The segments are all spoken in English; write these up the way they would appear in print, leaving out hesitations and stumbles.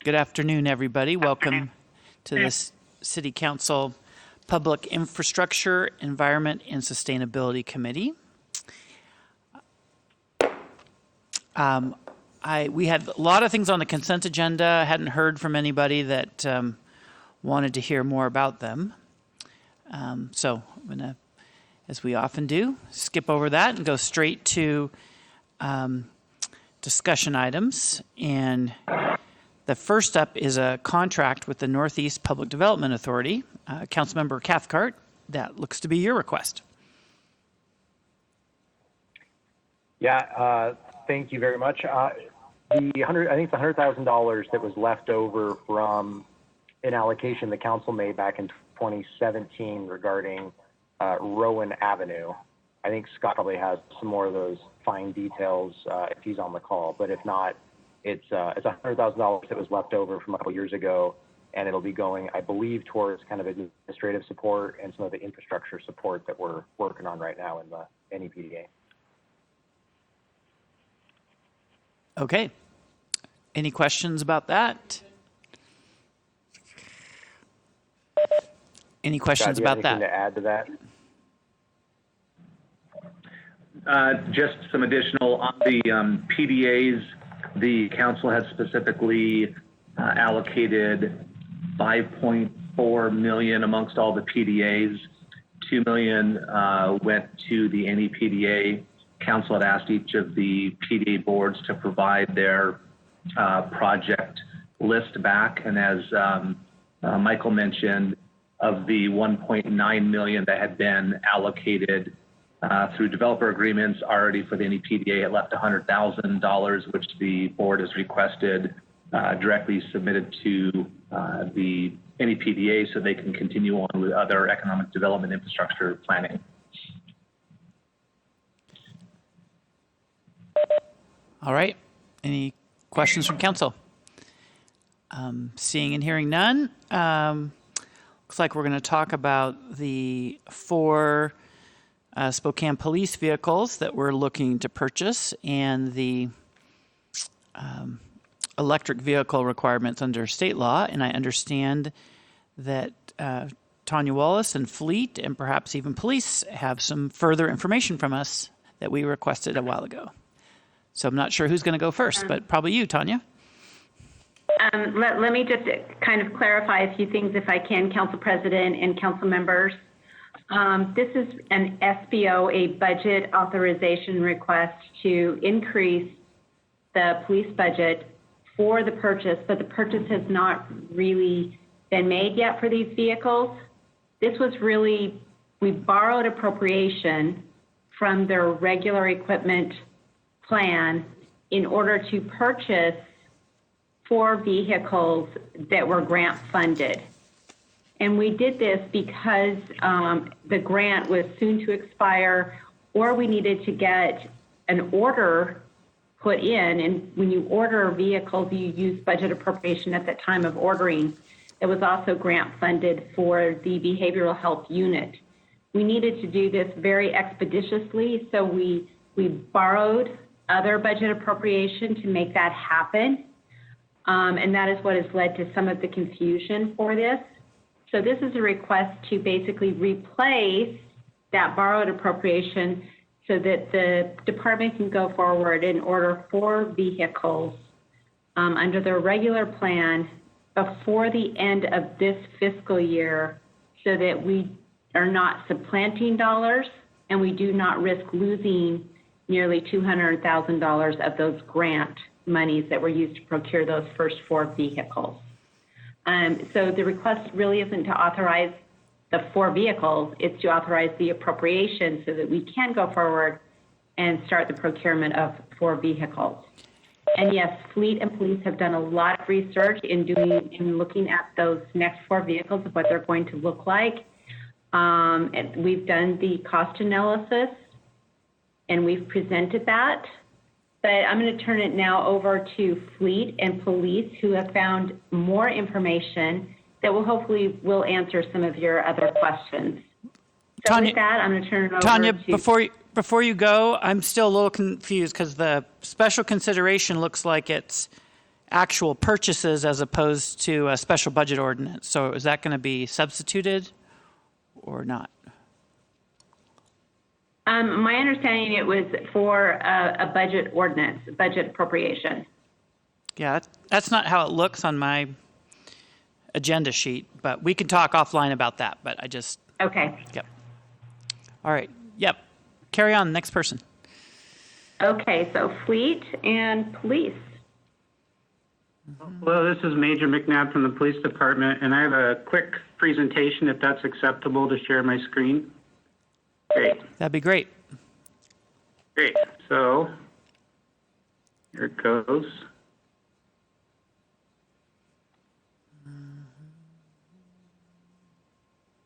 Good afternoon, everybody. Welcome to this City Council Public Infrastructure, Environment, and Sustainability Committee. We had a lot of things on the consent agenda. I hadn't heard from anybody that wanted to hear more about them. So I'm going to, as we often do, skip over that and go straight to discussion items. And the first up is a contract with the Northeast Public Development Authority. Councilmember Cathcart, that looks to be your request. Yeah, thank you very much. I think it's $100,000 that was left over from an allocation the council made back in 2017 regarding Rowan Avenue. I think Scott probably has some more of those fine details if he's on the call, but if not, it's $100,000 that was left over from a couple years ago, and it'll be going, I believe, towards kind of administrative support and some of the infrastructure support that we're working on right now in the NEPDA. Okay. Any questions about that? Any questions Scott, about that? To add to that? Just some additional on the PDAs. The council has specifically allocated $5.4 million amongst all the PDAs. $2 million went to the NEPDA. Council had asked each of the PDA boards to provide their project list back, and as Michael mentioned, of the $1.9 million that had been allocated through developer agreements already for the NEPDA, it left $100,000, which the board has requested directly submitted to the NEPDA so they can continue on with other economic development infrastructure planning. All right. Any questions from council? Seeing and hearing none. Looks like we're going to talk about the 4 Spokane police vehicles that we're looking to purchase and the electric vehicle requirements under state law. And I understand that Tanya Wallace and Fleet and perhaps even police have some further information from us that we requested a while ago. So I'm not sure who's going to go first, but probably you, Tanya. Let me just kind of clarify a few things if I can, Council President and council members. This is an SBO, a budget authorization request to increase the police budget for the purchase, but the purchase has not really been made yet for these vehicles. This was really, we borrowed appropriation from their regular equipment plan in order to purchase 4 vehicles that were grant funded. And we did this because the grant was soon to expire, or we needed to get an order put in. And when you order vehicles, you use budget appropriation at the time of ordering. It was also grant funded for the behavioral health unit. We needed to do this very expeditiously, so we borrowed other budget appropriation to make that happen. And that is what has led to some of the confusion for this. So this is a request to basically replace that borrowed appropriation so that the department can go forward and order 4 vehicles under their regular plan before the end of this fiscal year so that we are not supplanting dollars and we do not risk losing nearly $200,000 of those grant monies that were used to procure those first 4 vehicles. So the request really isn't to authorize the 4 vehicles, it's to authorize the appropriation so that we can go forward and start the procurement of 4 vehicles. And yes, Fleet and police have done a lot of research in looking at those next 4 vehicles of what they're going to look like. And we've done the cost analysis and we've presented that. But I'm going to turn it now over to Fleet and police who have found more information that will hopefully answer some of your other questions. So Tanya, with that, I'm going to turn it over Tanya, to... before you go, I'm still a little confused because the special consideration looks like it's actual purchases as opposed to a special budget ordinance. So is that going to be substituted or not? My understanding it was for a budget ordinance, budget appropriation. Yeah, that's not how it looks on my agenda sheet, but we can talk offline about that. But I just, Okay. yep. All right, yep. Carry on, next person. Okay, so fleet and police. Hello, this is Major McNabb from the Police Department, and I have a quick presentation if that's acceptable to share my screen. Great, That'd be great. great. So here it goes.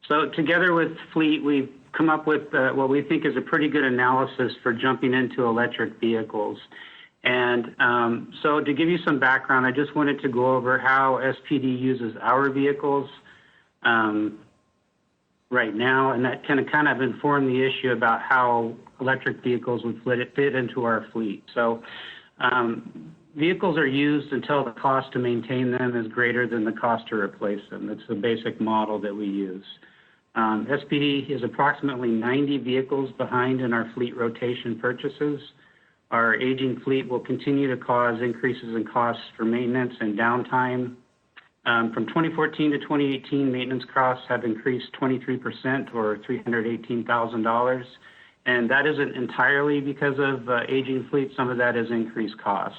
So together with Fleet, we've come up with what we think is a pretty good analysis for jumping into electric vehicles. And so to give you some background, I just wanted to go over how SPD uses our vehicles right now, and that can kind of inform the issue about how electric vehicles would fit into our fleet. So vehicles are used until the cost to maintain them is greater than the cost to replace them. That's the basic model that we use. SPD is approximately 90 vehicles behind in our fleet rotation purchases. Our aging fleet will continue to cause increases in costs for maintenance and downtime. From 2014 to 2018, maintenance costs have increased 23% or $318,000. And that isn't entirely because of aging fleet. Some of that is increased costs.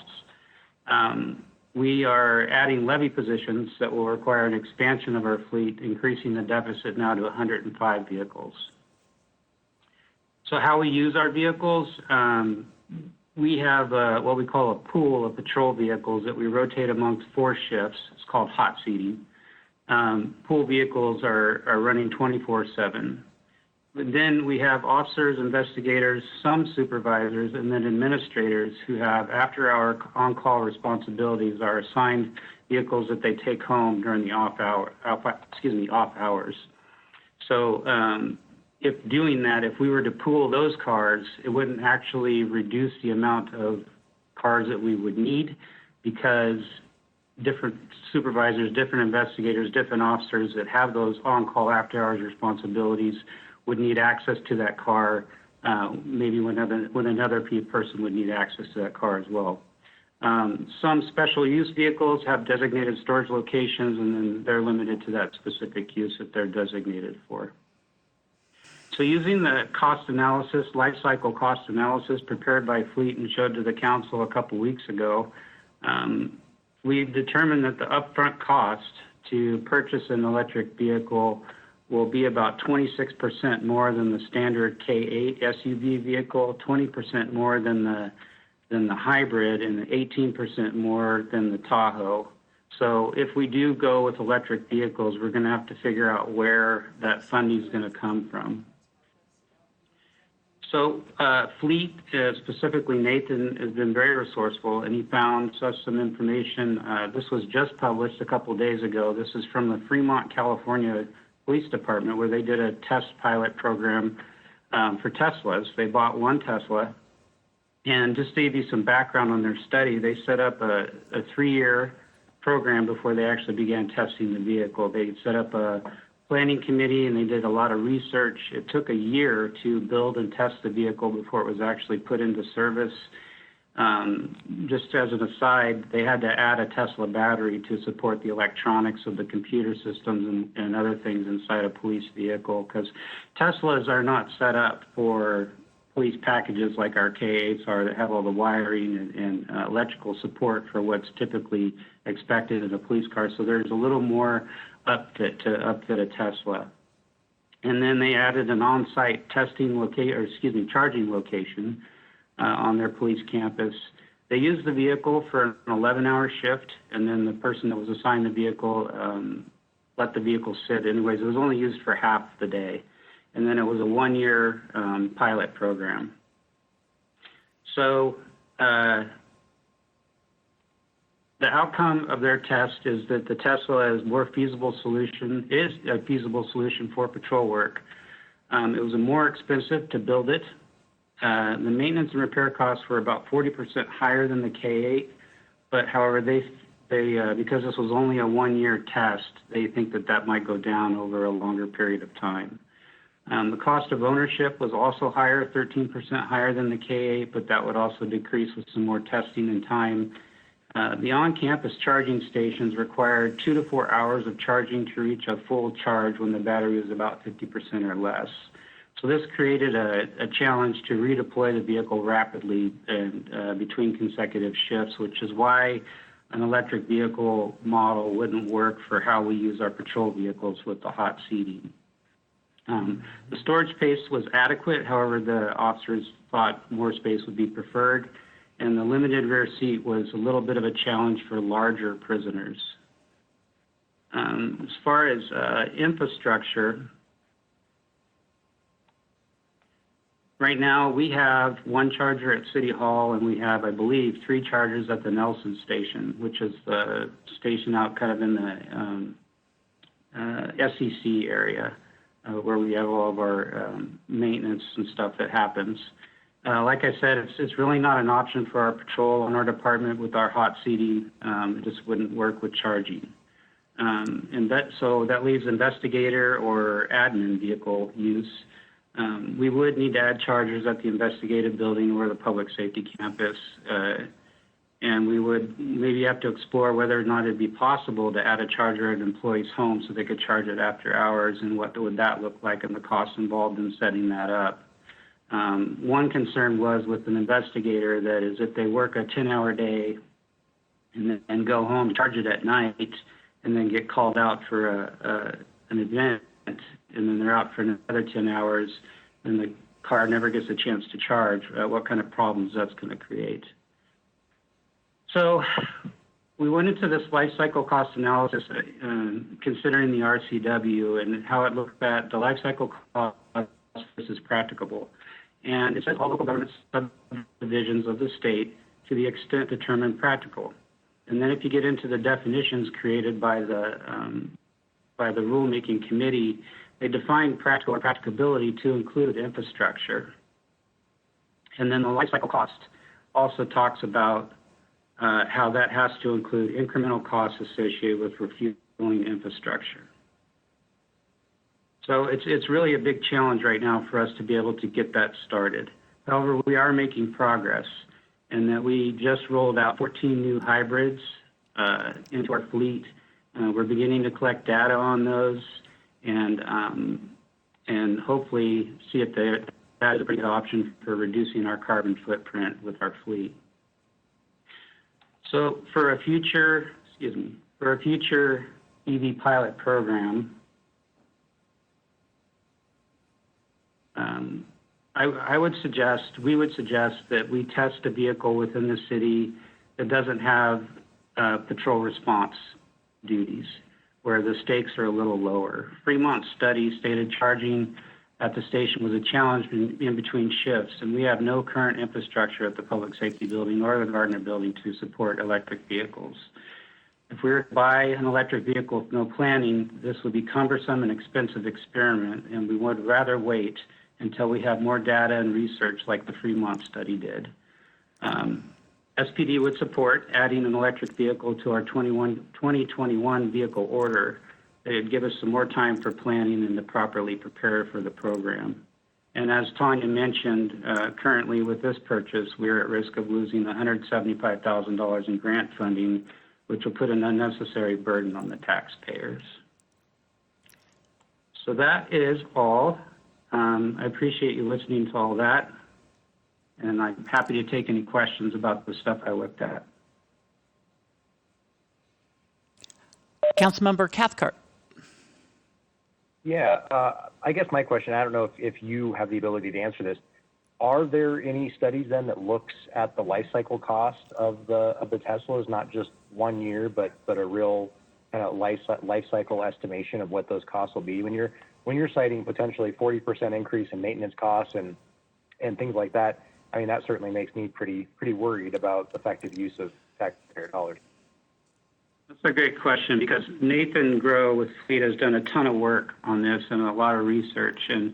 We are adding levy positions that will require an expansion of our fleet, increasing the deficit now to 105 vehicles. So how we use our vehicles, we have what we call a pool of patrol vehicles that we rotate amongst 4 shifts. It's called hot seating. Pool vehicles are running 24/7. Then we have officers, investigators, some supervisors, and then administrators who have after-hour on-call responsibilities are assigned vehicles that they take home during the off hours. So if doing that, if we were to pool those cars, it wouldn't actually reduce the amount of cars that we would need because different supervisors, different investigators, different officers that have those on-call after-hours responsibilities would need access to that car, maybe when another person would need access to that car as well. Some special use vehicles have designated storage locations, and then they're limited to that specific use that they're designated for. So using the cost analysis, life cycle cost analysis prepared by Fleet and showed to the council a couple weeks ago, we've determined that the upfront cost to purchase an electric vehicle will be about 26% more than the standard K8 SUV vehicle, 20% more than the hybrid, and 18% more than the Tahoe. So if we do go with electric vehicles, we're going to have to figure out where that funding is going to come from. So Fleet, specifically Nathan, has been very resourceful, and he found us some information. This was just published a couple of days ago. This is from the Fremont, California Police Department, where they did a test pilot program for Teslas. They bought one Tesla, and just to give you some background on their study, they set up a 3-year program before they actually began testing the vehicle. They set up a planning committee, and they did a lot of research. It took a year to build and test the vehicle before it was actually put into service. Just as an aside, they had to add a Tesla battery to support the electronics of the computer systems and other things inside a police vehicle, because Teslas are not set up for police packages like our K8s are that have all the wiring and electrical support for what's typically expected in a police car. So there's a little more upfit to upfit a Tesla. And then they added an on-site charging location on their police campus. They used the vehicle for an 11-hour shift, and then the person that was assigned the vehicle let the vehicle sit. Anyways, it was only used for half the day. And then it was a 1-year pilot program. So the outcome of their test is that the Tesla is a feasible solution for patrol work. It was more expensive to build it. The maintenance and repair costs were about 40% higher than the K8, but however, because this was only a one-year test, they think that might go down over a longer period of time. The cost of ownership was also higher, 13% higher than the K8, but that would also decrease with some more testing and time. The on-campus charging stations required 2 to 4 hours of charging to reach a full charge when the battery was about 50% or less. So this created a challenge to redeploy the vehicle rapidly and between consecutive shifts, which is why an electric vehicle model wouldn't work for how we use our patrol vehicles with the hot seating. The storage space was adequate. However, the officers thought more space would be preferred, and the limited rear seat was a little bit of a challenge for larger prisoners. As far as infrastructure, right now we have one charger at City Hall, and we have, I believe, 3 chargers at the Nelson Station, which is the station out kind of in the SEC area, where we have all of our maintenance and stuff that happens. Like I said, it's really not an option for our patrol and our department with our hot seating. It just wouldn't work with charging. So that leaves investigator or admin vehicle use. We would need to add chargers at the investigative building or the public safety campus. And we would maybe have to explore whether or not it'd be possible to add a charger at an employee's home so they could charge it after hours, and what would that look like and the costs involved in setting that up. One concern was with an investigator that is if they work a 10-hour day and then go home, charge it at night, and then get called out for an event, and then they're out for another 10 hours, and the car never gets a chance to charge, what kind of problems that's going to create. So we went into this life cycle cost analysis considering the RCW and how it looked at the life cycle cost versus practicable. And it says all local government subdivisions of the state to the extent determined practical. And then if you get into the definitions created by the rulemaking committee, they define practical or practicability to include infrastructure. And then the life cycle cost also talks about how that has to include incremental costs associated with refueling infrastructure. So it's really a big challenge right now for us to be able to get that started. However, we are making progress in that we just rolled out 14 new hybrids into our fleet. We're beginning to collect data on those and hopefully see if that is a pretty good option for reducing our carbon footprint with our fleet. So for a future EV pilot program, we would suggest that we test a vehicle within the city that doesn't have patrol response duties, where the stakes are a little lower. Fremont's study stated charging at the station was a challenge in between shifts, and we have no current infrastructure at the public safety building or the Gardner building to support electric vehicles. If we were to buy an electric vehicle with no planning, this would be cumbersome and expensive experiment, and we would rather wait until we have more data and research like the Fremont study did. SPD would support adding an electric vehicle to our 2021 vehicle order. It would give us some more time for planning and to properly prepare for the program. And as Tanya mentioned, currently with this purchase, we're at risk of losing $175,000 in grant funding, which will put an unnecessary burden on the taxpayers. So that is all. I appreciate you listening to all that, and I'm happy to take any questions about the stuff I looked at. Councilmember Cathcart. Yeah, I guess my question, I don't know if you have the ability to answer this. Are there any studies then that looks at the life cycle cost of the Teslas, not just 1 year, but a real kind of life cycle estimation of what those costs will be when you're citing potentially 40% increase in maintenance costs and things like that? I mean, that certainly makes me pretty worried about effective use of taxpayer dollars. That's a great question, because Nathan Groh with Fleet has done a ton of work on this and a lot of research, and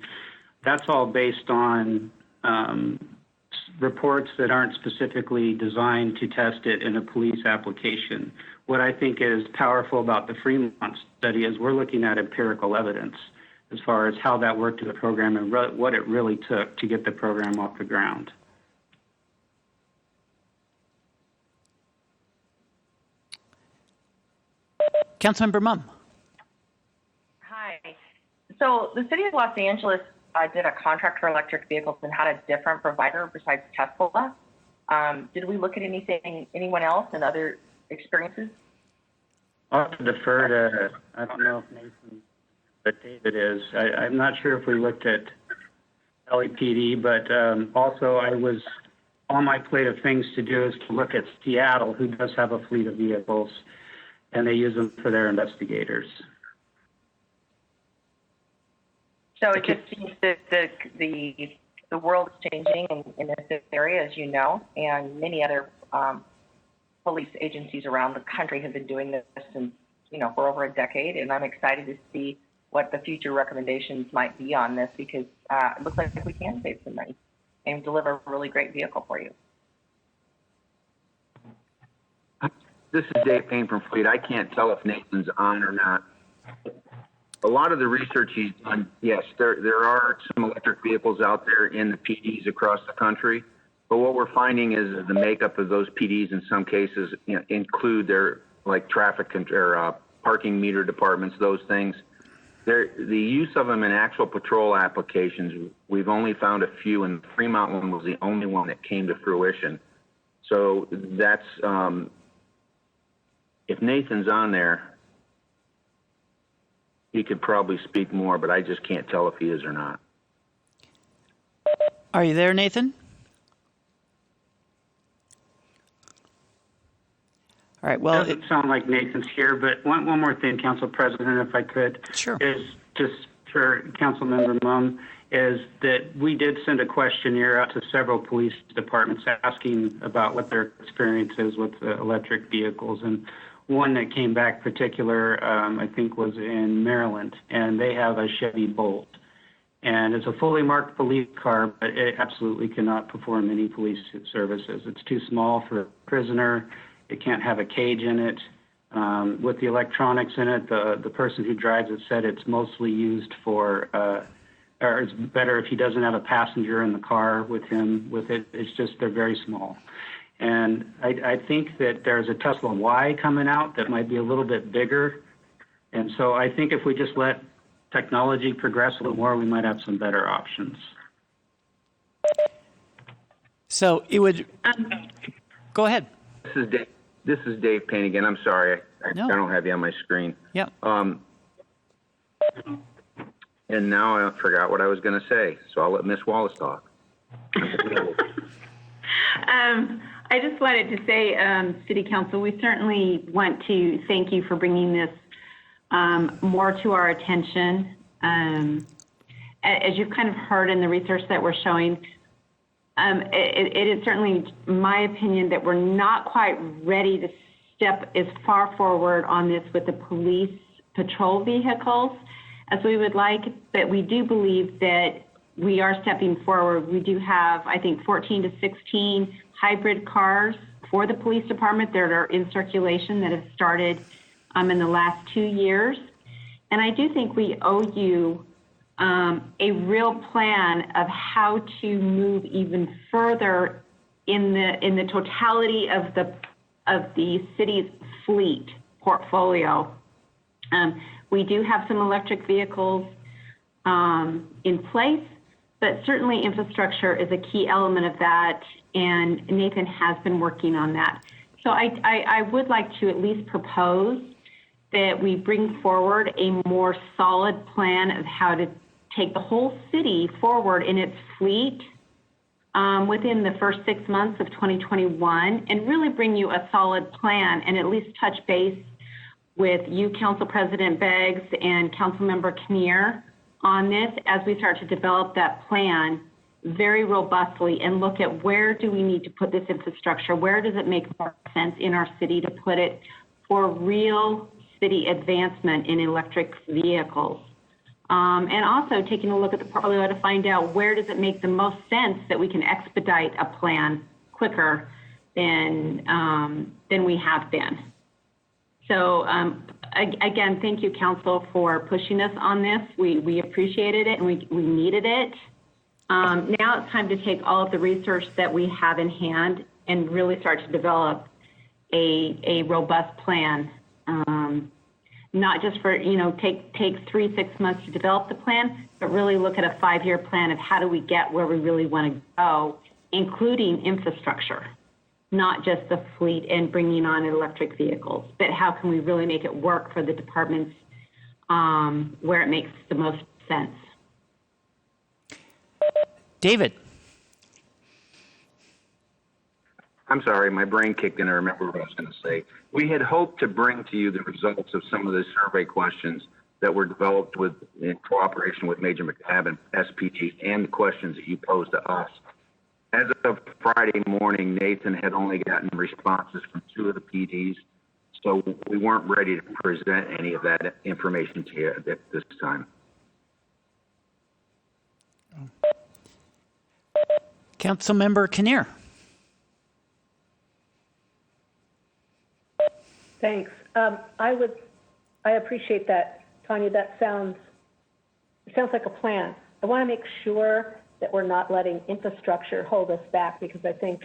that's all based on reports that aren't specifically designed to test it in a police application. What I think is powerful about the Fremont study is we're looking at empirical evidence as far as how that worked in the program and what it really took to get the program off the ground. Councilmember Mumm. Hi. So the city of Los Angeles did a contract for electric vehicles and had a different provider besides Tesla. Did we look at anyone else and other experiences? I'll have to defer to, I don't know if Nathan, but David is. I'm not sure if we looked at LAPD, but also I was on my plate of things to do is to look at Seattle, who does have a fleet of vehicles, and they use them for their investigators. So it just seems that the world is changing in this area, as you know, and many other police agencies around the country have been doing this for over a decade, and I'm excited to see what the future recommendations might be on this, because it looks like we can save some money and deliver a really great vehicle for you. This is Dave Payne from Fleet. I can't tell if Nathan's on or not. A lot of the research he's done, yes, there are some electric vehicles out there in the PDs across the country, but what we're finding is the makeup of those PDs in some cases include their like traffic or parking meter departments, those things. The use of them in actual patrol applications, we've only found a few, and the Fremont one was the only one that came to fruition. So that's, if Nathan's on there, he could probably speak more, but I just can't tell if he is or not. Are you there, Nathan? All right, well, It doesn't sound like Nathan's here, but one more thing, Council President, if I could. Sure. Is just for Councilmember Mumm, is that we did send a questionnaire out to several police departments asking about what their experience is with the electric vehicles. And one that came back particular, I think, was in Maryland, and they have a Chevy Bolt. And it's a fully marked police car, but it absolutely cannot perform any police services. It's too small for a prisoner. It can't have a cage in it. With the electronics in it, the person who drives it said it's mostly used for, or it's better if he doesn't have a passenger in the car with him with it. It's just they're very small. And I think that there's a Tesla Y coming out that might be a little bit bigger. And so I think if we just let technology progress a little more, we might have some better options. so it would, go ahead. This is Dave Payne again. I'm sorry. I don't have you on my screen. Yep. And now I forgot what I was going to say, so I'll let Miss Wallace talk. I just wanted to say, City Council, we certainly want to thank you for bringing this more to our attention. As you've kind of heard in the research that we're showing, it is certainly my opinion that we're not quite ready to step as far forward on this with the police patrol vehicles as we would like, but we do believe that we are stepping forward. We do have, I think, 14 to 16 hybrid cars for the police department that are in circulation that have started in the last 2 years. And I do think we owe you a real plan of how to move even further in the totality of the city's fleet portfolio. We do have some electric vehicles in place, but certainly infrastructure is a key element of that, and Nathan has been working on that. So I would like to at least propose that we bring forward a more solid plan of how to take the whole city forward in its fleet within the first 6 months of 2021, and really bring you a solid plan and at least touch base with you, Council President Beggs, and Councilmember Kinnear on this as we start to develop that plan very robustly and look at where do we need to put this infrastructure, where does it make more sense in our city to put it for real city advancement in electric vehicles. And also taking a look at the portfolio to find out where does it make the most sense that we can expedite a plan quicker than we have been. So again, thank you, Council, for pushing us on this. We appreciated it and we needed it. Now it's time to take all of the research that we have in hand and really start to develop a robust plan. Not just for, take 3-6 months to develop the plan, but really look at a 5-year plan of how do we get where we really want to go, including infrastructure, not just the fleet and bringing on electric vehicles, but how can we really make it work for the departments where it makes the most sense. David. I'm sorry, my brain kicked in. I remember what I was going to say. We had hoped to bring to you the results of some of the survey questions that were developed in cooperation with Major McNabb and SPD and the questions that you posed to us. As of Friday morning, Nathan had only gotten responses from 2 of the PDs, so we weren't ready to present any of that information to you at this time. Councilmember Kinnear. Thanks. I appreciate that, Tanya. That sounds like a plan. I want to make sure that we're not letting infrastructure hold us back, because I think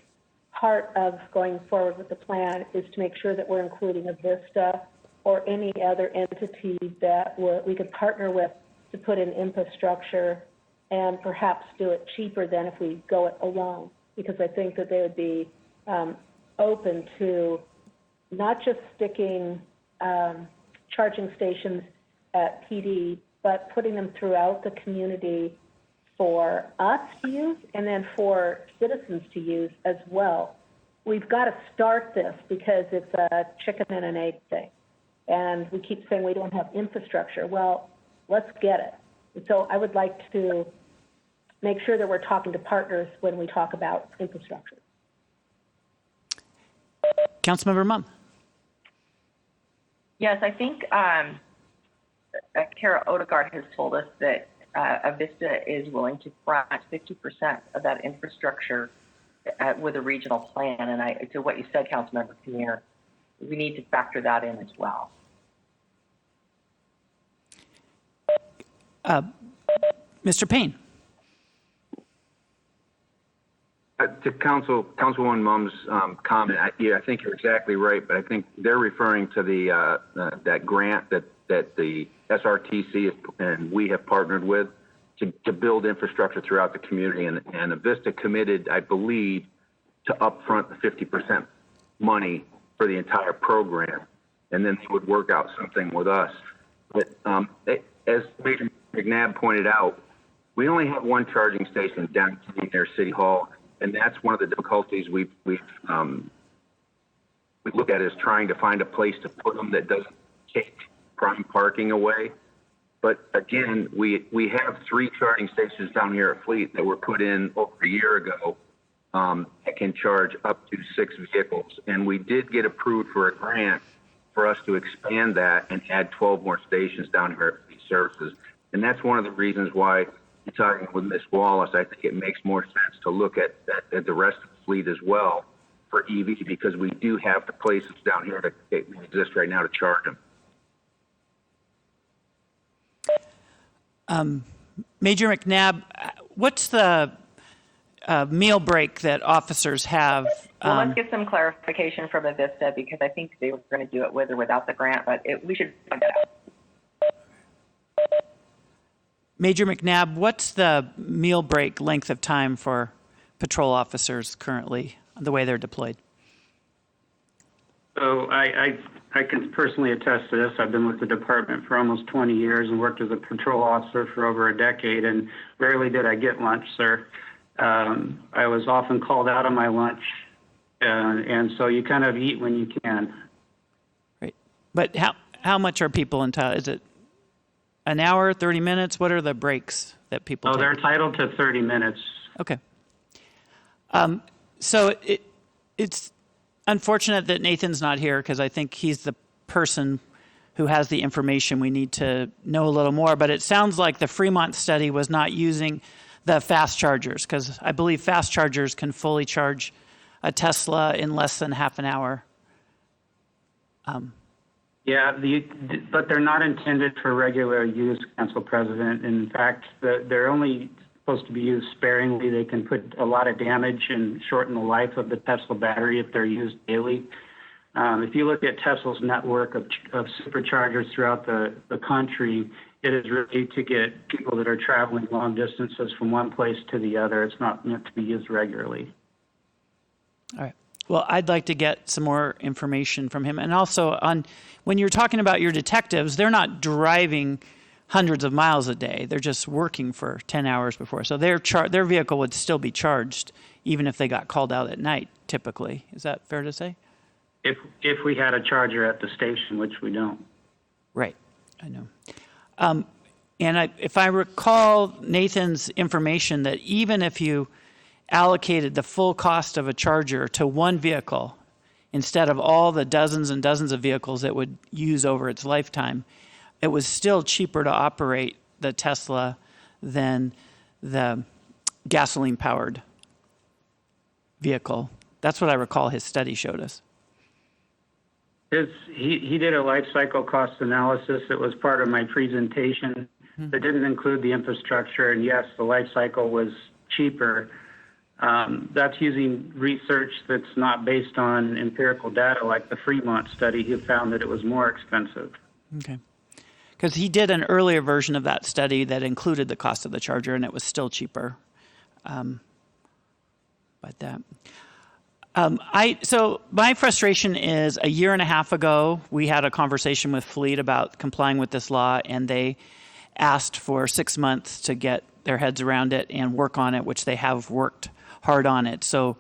part of going forward with the plan is to make sure that we're including Avista or any other entity that we could partner with to put in infrastructure and perhaps do it cheaper than if we go it alone, because I think that they would be open to not just sticking charging stations at PD, but putting them throughout the community for us to use and then for citizens to use as well. We've got to start this because it's a chicken and an egg thing. And we keep saying we don't have infrastructure. Well, let's get it. And so I would like to make sure that we're talking to partners when we talk about infrastructure. Councilmember Mumm. Yes, I think Kara Odegaard has told us that Avista is willing to front 50% of that infrastructure with a regional plan. And to what you said, Councilmember Kinnear, we need to factor that in as well. Mr. Payne. To Councilwoman Mumm's comment, I think you're exactly right, but I think they're referring to the that grant that the SRTC and we have partnered with to build infrastructure throughout the community, and Avista committed, I believe, to upfront the 50% money for the entire program, and then they would work out something with us. But as Major McNabb pointed out, we only have one charging station downtown near City Hall. And that's one of the difficulties we look at, is trying to find a place to put them that doesn't take prime parking away. But again, we have 3 charging stations down here at Fleet that were put in over a year ago that can charge up to 6 vehicles. And we did get approved for a grant for us to expand that and add 12 more stations down here at Fleet Services. And that's one of the reasons why, talking with Ms. Wallace, I think it makes more sense to look at the rest of the fleet as well for EV, because we do have the places down here that exist right now to charge them. Major McNabb, what's the meal break that officers have? Well, let's get some clarification from Avista, because I think they were going to do it with or without the grant, but we should find that out. Major McNabb, what's the meal break length of time for patrol officers currently, the way they're deployed? So I can personally attest to this. I've been with the department for almost 20 years and worked as a patrol officer for over a decade, and rarely did I get lunch, sir. I was often called out on my lunch, and so you kind of eat when you can. Right. But how much are people entitled? Is it an hour, 30 minutes? What are the breaks that people take? They're entitled to 30 minutes. Okay. So it's unfortunate that Nathan's not here, because I think he's the person who has the information. We need to know a little more. But it sounds like the Fremont study was not using the fast chargers, because I believe fast chargers can fully charge a Tesla in less than half an hour. Yeah, but they're not intended for regular use, Council President. In fact, they're only supposed to be used sparingly. They can put a lot of damage and shorten the life of the Tesla battery if they're used daily. If you look at Tesla's network of superchargers throughout the country, it is really to get people that are traveling long distances from one place to the other. It's not meant to be used regularly. All right. Well, I'd like to get some more information from him. And also, when you're talking about your detectives, they're not driving hundreds of miles a day. They're just working for 10 hours before. So their vehicle would still be charged, even if they got called out at night, typically. Is that fair to say? If we had a charger at the station, which we don't. Right. I know. If I recall Nathan's information, that even if you allocated the full cost of a charger to one vehicle instead of all the dozens and dozens of vehicles it would use over its lifetime, it was still cheaper to operate the Tesla than the gasoline-powered vehicle. That's what I recall his study showed us. He did a life cycle cost analysis. It was part of my presentation. It didn't include the infrastructure, and yes, the life cycle was cheaper. That's using research that's not based on empirical data, like the Fremont study. He found that it was more expensive. Okay. Because he did an earlier version of that study that included the cost of the charger, and it was still cheaper. So my frustration is, a year and a half ago, we had a conversation with Fleet about complying with this law, and they asked for 6 months to get their heads around it and work on it, which they have worked hard on it. So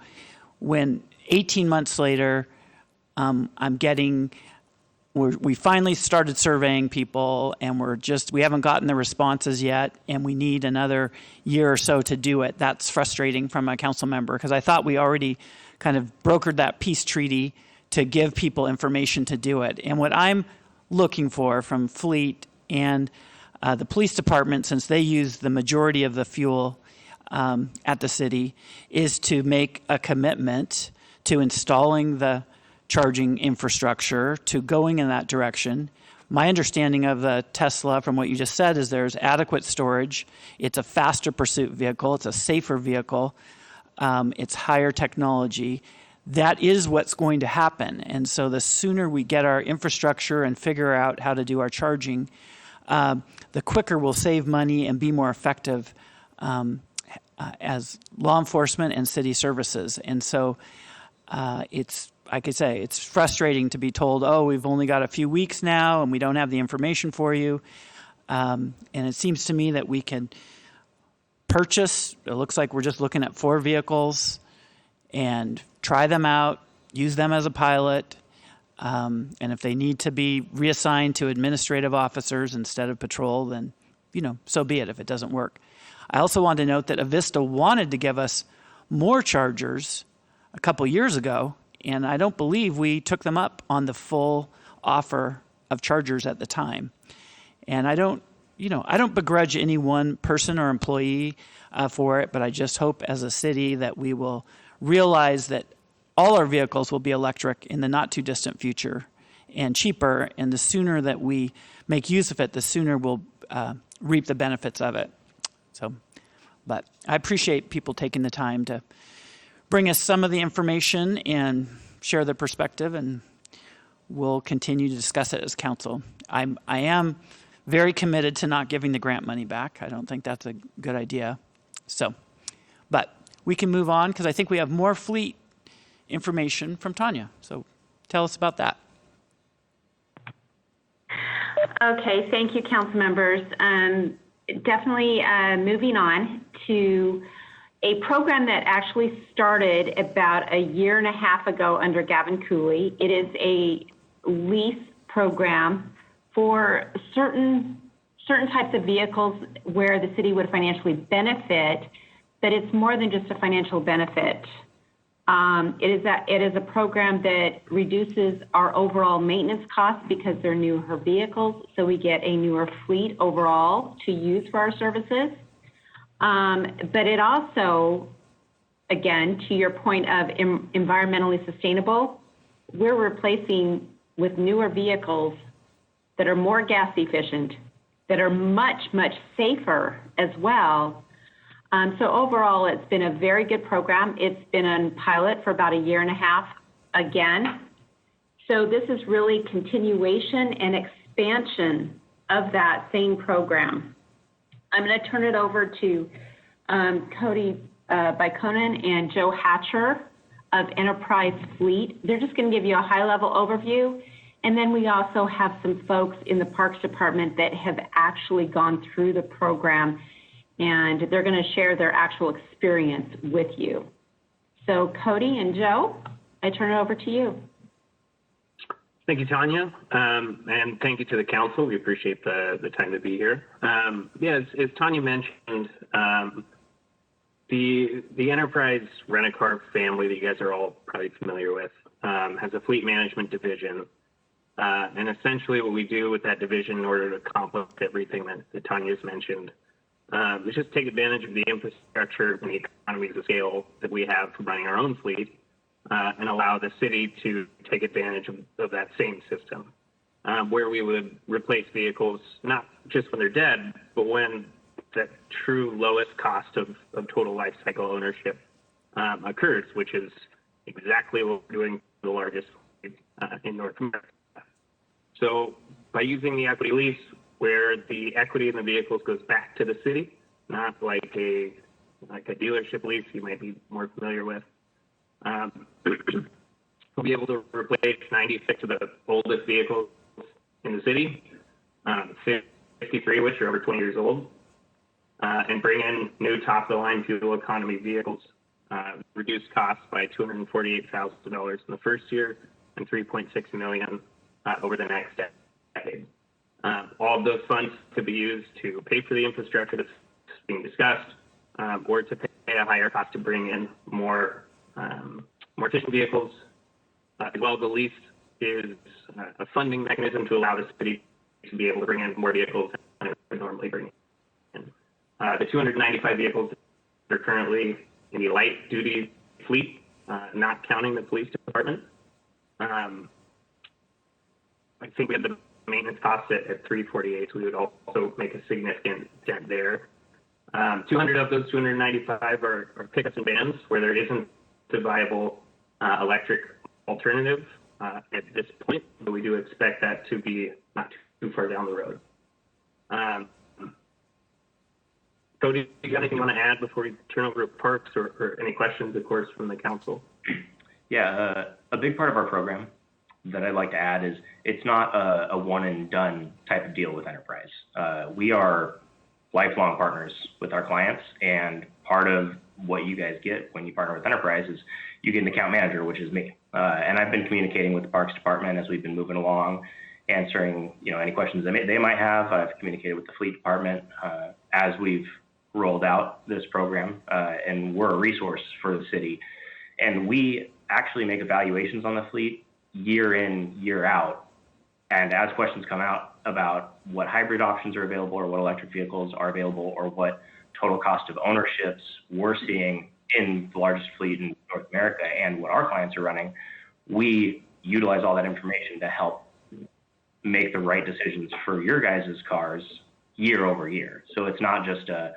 when 18 months later, we finally started surveying people, and we haven't gotten the responses yet, and we need another year or so to do it. That's frustrating from a council member, because I thought we already kind of brokered that peace treaty to give people information to do it. And what I'm looking for from Fleet and the police department, since they use the majority of the fuel at the city, is to make a commitment to installing the charging infrastructure, to going in that direction. My understanding of the Tesla, from what you just said, is there's adequate storage. It's a faster pursuit vehicle. It's a safer vehicle. It's higher technology. That is what's going to happen. And so the sooner we get our infrastructure and figure out how to do our charging, the quicker we'll save money and be more effective as law enforcement and city services. And so it's, like I say, it's frustrating to be told, oh, we've only got a few weeks now and we don't have the information for you. And it seems to me that we can purchase, it looks like we're just looking at 4 vehicles, and try them out, use them as a pilot. And if they need to be reassigned to administrative officers instead of patrol, then, so be it if it doesn't work. I also want to note that Avista wanted to give us more chargers a couple years ago, and I don't believe we took them up on the full offer of chargers at the time. And I don't begrudge any one person or employee for it, but I just hope as a city that we will realize that all our vehicles will be electric in the not too distant future and cheaper. And the sooner that we make use of it, the sooner we'll reap the benefits of it. But I appreciate people taking the time to bring us some of the information and share their perspective, and we'll continue to discuss it as council. I am very committed to not giving the grant money back. I don't think that's a good idea. But we can move on, because I think we have more Fleet information from Tanya. So tell us about that. Okay, thank you, council members. Definitely moving on to a program that actually started about a year and a half ago under Gavin Cooley. It is a lease program for certain types of vehicles where the city would financially benefit, but it's more than just a financial benefit. It is a program that reduces our overall maintenance costs because they're newer vehicles, so we get a newer fleet overall to use for our services. But it also, again, to your point of environmentally sustainable, we're replacing with newer vehicles that are more gas efficient, that are much, much safer as well. So overall, it's been a very good program. It's been on pilot for about 1.5 years again. So this is really continuation and expansion of that same program. I'm going to turn it over to Cody Bykonen and Joe Hatcher of Enterprise Fleet. They're just going to give you a high-level overview. And then we also have some folks in the Parks Department that have actually gone through the program, and they're going to share their actual experience with you. So Cody and Joe, I turn it over to you. Thank you, Tanya, and thank you to the council. We appreciate the time to be here. As Tanya mentioned, the Enterprise Rent-A-Car family that you guys are all probably familiar with has a fleet management division. And essentially what we do with that division in order to accomplish everything that Tanya's mentioned is just take advantage of the infrastructure and the economies of scale that we have for running our own fleet and allow the city to take advantage of that same system where we would replace vehicles, not just when they're dead, but when that true lowest cost of total life cycle ownership occurs, which is exactly what we're doing for the largest fleet in North America. So by using the equity lease, where the equity in the vehicles goes back to the city, not like a dealership lease you might be more familiar with, we'll be able to replace 96 of the oldest vehicles in the city, 53 which are over 20 years old, and bring in new top-of-the-line fuel economy vehicles, reduce costs by $248,000 in the first year and $3.6 million over the next decade. All of those funds could be used to pay for the infrastructure that's being discussed, or to pay a higher cost to bring in more efficient vehicles. As well, the lease is a funding mechanism to allow the city to be able to bring in more vehicles than it would normally bring in. The 295 vehicles that are currently in the light duty fleet, not counting the police department. I think we have the maintenance costs at 348, so we would also make a significant dent there. 200 of those 295 are pickups and vans where there isn't a viable electric alternative at this point, but we do expect that to be not too far down the road. Cody, do you got anything you want to add before we turn over to Parks, or any questions, of course, from the council? Yeah, a big part of our program that I'd like to add is it's not a one and done type of deal with Enterprise. We are lifelong partners with our clients, and part of what you guys get when you partner with Enterprise is you get an account manager, which is me. And I've been communicating with the Parks Department as we've been moving along, answering any questions they might have. I've communicated with the Fleet Department as we've rolled out this program, and we're a resource for the city. And we actually make evaluations on the fleet year in, year out. And as questions come out about what hybrid options are available or what electric vehicles are available or what total cost of ownerships we're seeing in the largest fleet in North America and what our clients are running, we utilize all that information to help make the right decisions for your guys' cars year over year. So it's not just a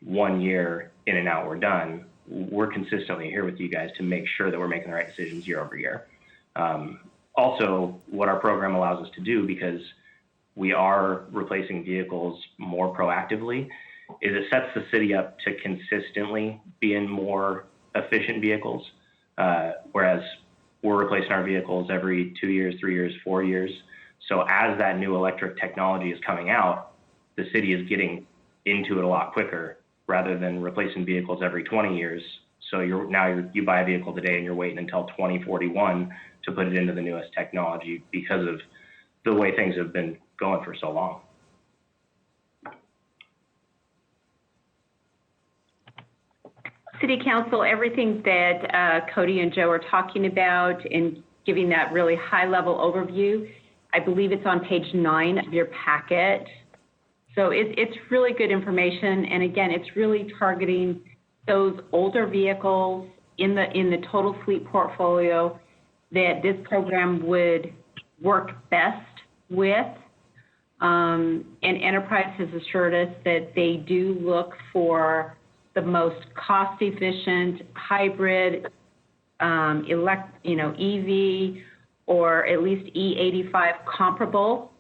1 year in and out, we're done. We're consistently here with you guys to make sure that we're making the right decisions year over year. Also, what our program allows us to do, because we are replacing vehicles more proactively, is it sets the city up to consistently be in more efficient vehicles, whereas we're replacing our vehicles every 2 years, 3 years, 4 years. So as that new electric technology is coming out, the city is getting into it a lot quicker rather than replacing vehicles every 20 years. So you buy a vehicle today and you're waiting until 2041 to put it into the newest technology because of the way things have been going for so long. City Council, everything that Cody and Joe are talking about and giving that really high-level overview, I believe it's on page 9 of your packet. So it's really good information, and again, it's really targeting those older vehicles in the total fleet portfolio that this program would work best with. And Enterprise has assured us that they do look for the most cost-efficient hybrid, EV, or at least E85 comparable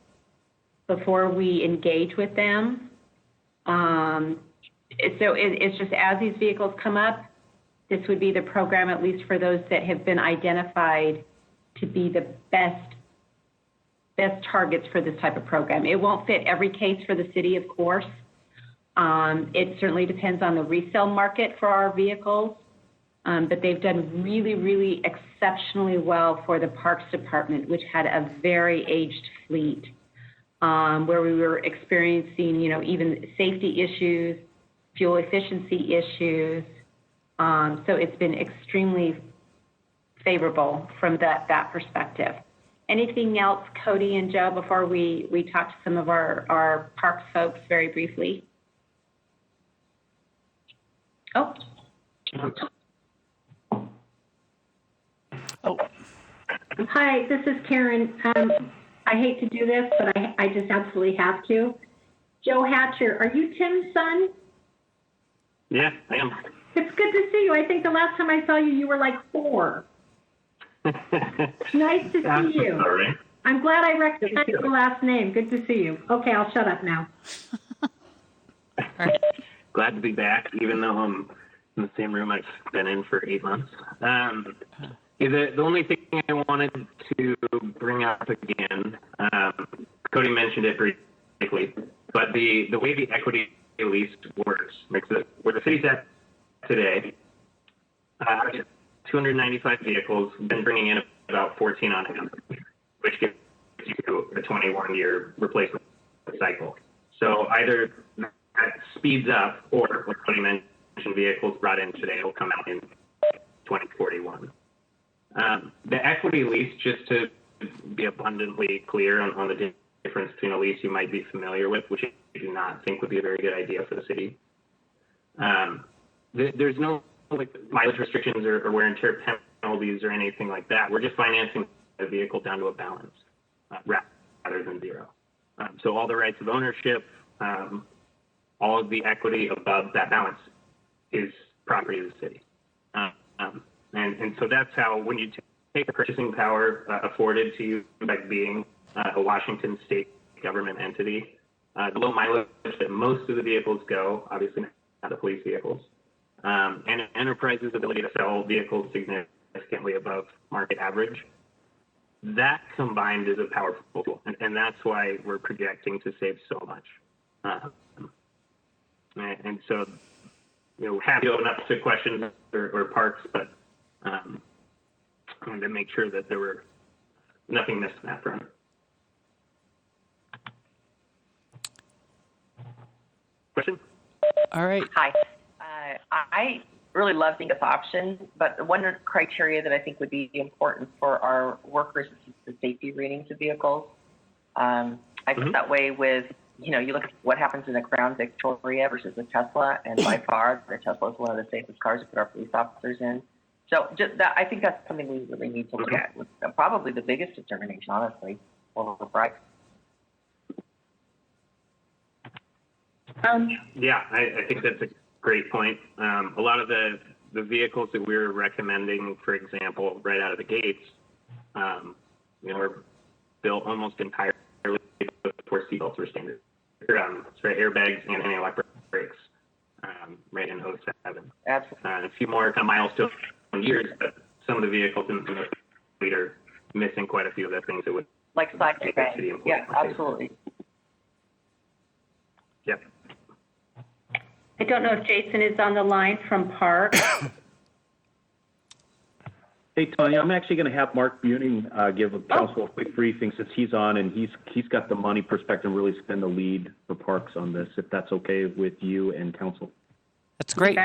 before we engage with them. So it's just as these vehicles come up, this would be the program, at least for those that have been identified to be the best targets for this type of program. It won't fit every case for the city, of course. It certainly depends on the resale market for our vehicles, but they've done really, really exceptionally well for the Parks Department, which had a very aged fleet, where we were experiencing, even safety issues, fuel efficiency issues. So it's been extremely favorable from that perspective. Anything else, Cody and Joe, before we talk to some of our parks folks very briefly? Oh. Hi, this is Karen. I hate to do this, but I just absolutely have to. Joe Hatcher, are you Tim's son? Yeah, I am. It's good to see you. I think the last time I saw you, you were like 4. Nice to see you. All right. I'm glad I recognized the last name. Good to see you. Okay, I'll shut up now. Glad to be back, even though I'm in the same room I've been in for 8 months. The only thing I wanted to bring up again, Cody mentioned it briefly, but the way the equity lease works, where the city's at today, 295 vehicles, been bringing in about 14 on hand, which gives you a 21-year replacement cycle. So either that speeds up, or what Cody mentioned, vehicles brought in today will come out in 2041. The equity lease, just to be abundantly clear on the difference between a lease you might be familiar with, which I do not think would be a very good idea for the city. There's no mileage restrictions or wear and tear penalties or anything like that. We're just financing the vehicle down to a balance rather than zero. So all the rights of ownership, all of the equity above that balance is property of the city. And so that's how, when you take the purchasing power afforded to you by being a Washington state government entity, the low mileage that most of the vehicles go, obviously not the police vehicles, and Enterprise's ability to sell vehicles significantly above market average, that combined is a powerful tool. And that's why we're projecting to save so much. And so, happy to open up to questions or parks, but I wanted to make sure that there were nothing missed on that front. Question? All right. Hi. I really love this option, but one criteria that I think would be important for our workers is the safety ratings of vehicles. I think that way with, you look at what happens in a Crown Victoria versus a Tesla, and by far, the Tesla is one of the safest cars to put our police officers in. So just that, I think that's something we really need to look at. Probably the biggest determination, honestly, over the price. Yeah, I think that's a great point. A lot of the vehicles that we're recommending, for example, right out of the gates, were built almost entirely before seatbelts were standard. Sorry, airbags and anti-lock brakes, right in 07. Absolutely. A few more milestones years, but some of the vehicles in the fleet are missing quite a few of the things that would like side bag. Yeah, absolutely. Yep. I don't know if Jason is on the line from Park. Hey, Tanya, I'm actually going to have Mark Buning give a council a quick briefing since he's on, and he's got the money perspective and really spin the lead for parks on this, if that's okay with you and council. That's great.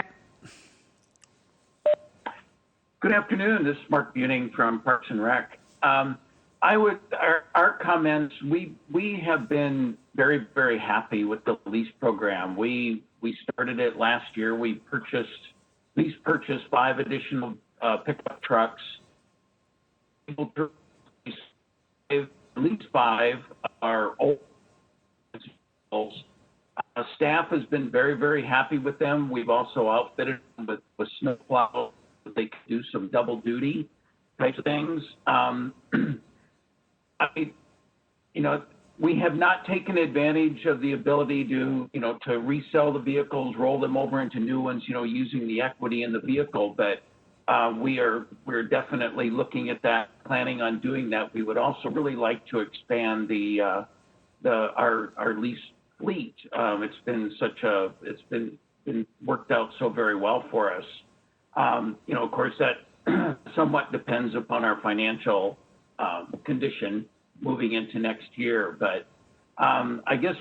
Good afternoon. This is Mark Buning from Parks and Rec. Our comments, we have been very, very happy with the lease program. We started it last year. We purchased 5 additional pickup trucks. At least 5 are old vehicles. Staff has been very, very happy with them. We've also outfitted them with snowplow. They can do some double duty types of things. We have not taken advantage of the ability to resell the vehicles, roll them over into new ones, using the equity in the vehicle. But we're definitely looking at that, planning on doing that. We would also really like to expand our lease fleet. It's been worked out so very well for us. Of course, that somewhat depends upon our financial condition moving into next year. But I guess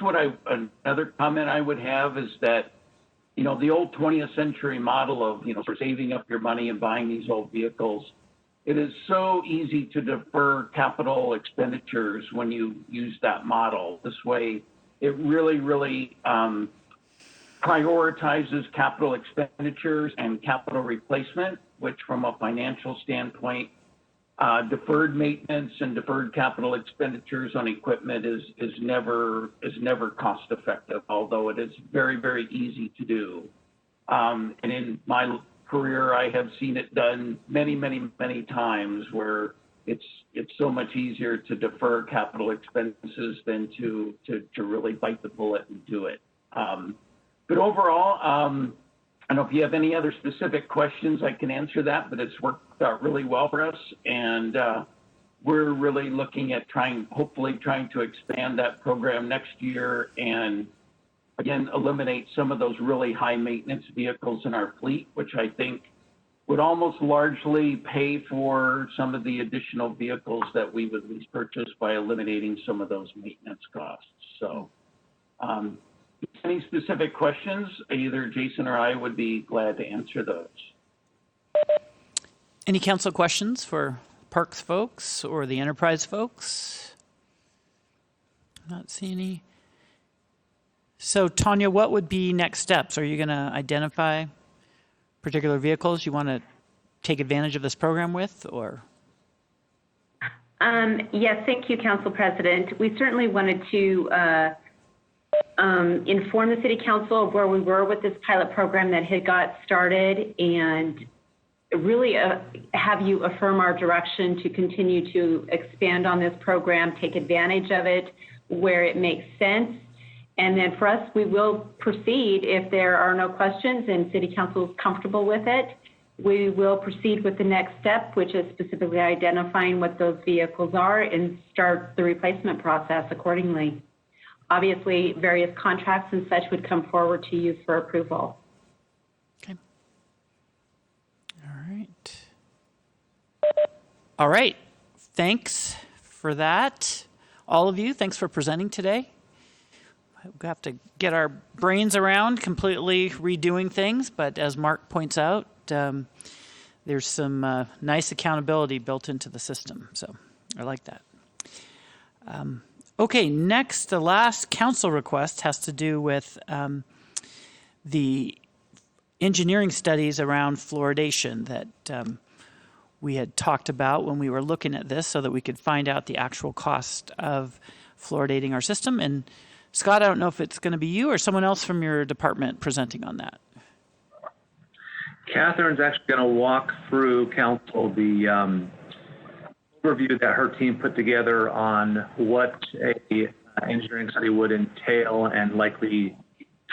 another comment I would have is that, the old 20th century model of, sort of saving up your money and buying these old vehicles, it is so easy to defer capital expenditures when you use that model. This way, it really, really prioritizes capital expenditures and capital replacement, which from a financial standpoint, deferred maintenance and deferred capital expenditures on equipment is never cost effective, although it is very, very easy to do. And in my career, I have seen it done many, many, many times where it's so much easier to defer capital expenses than to really bite the bullet and do it. But overall, I don't know if you have any other specific questions, I can answer that, but it's worked out really well for us. And we're really looking at hopefully trying to expand that program next year and, again, eliminate some of those really high maintenance vehicles in our fleet, which I think would almost largely pay for some of the additional vehicles that we would lease purchase by eliminating some of those maintenance costs. So, any specific questions, either Jason or I would be glad to answer those. Any council questions for Parks folks or the Enterprise folks? Not seeing any. So, Tanya, what would be next steps? Are you going to identify particular vehicles you want to take advantage of this program with, or? Yes, thank you, Council President. We certainly wanted to inform the City Council of where we were with this pilot program that had got started, and really have you affirm our direction to continue to expand on this program, take advantage of it where it makes sense. And then for us, we will proceed if there are no questions and City Council is comfortable with it. We will proceed with the next step, which is specifically identifying what those vehicles are and start the replacement process accordingly. Obviously, various contracts and such would come forward to you for approval. Okay. All right. Thanks for that. All of you, thanks for presenting today. We have to get our brains around completely redoing things, but as Mark points out, there's some nice accountability built into the system. So I like that. Okay, next, the last council request has to do with the engineering studies around fluoridation that we had talked about when we were looking at this so that we could find out the actual cost of fluoridating our system. And Scott, I don't know if it's going to be you or someone else from your department presenting on that. Catherine's actually going to walk through council the overview that her team put together on what a engineering study would entail and likely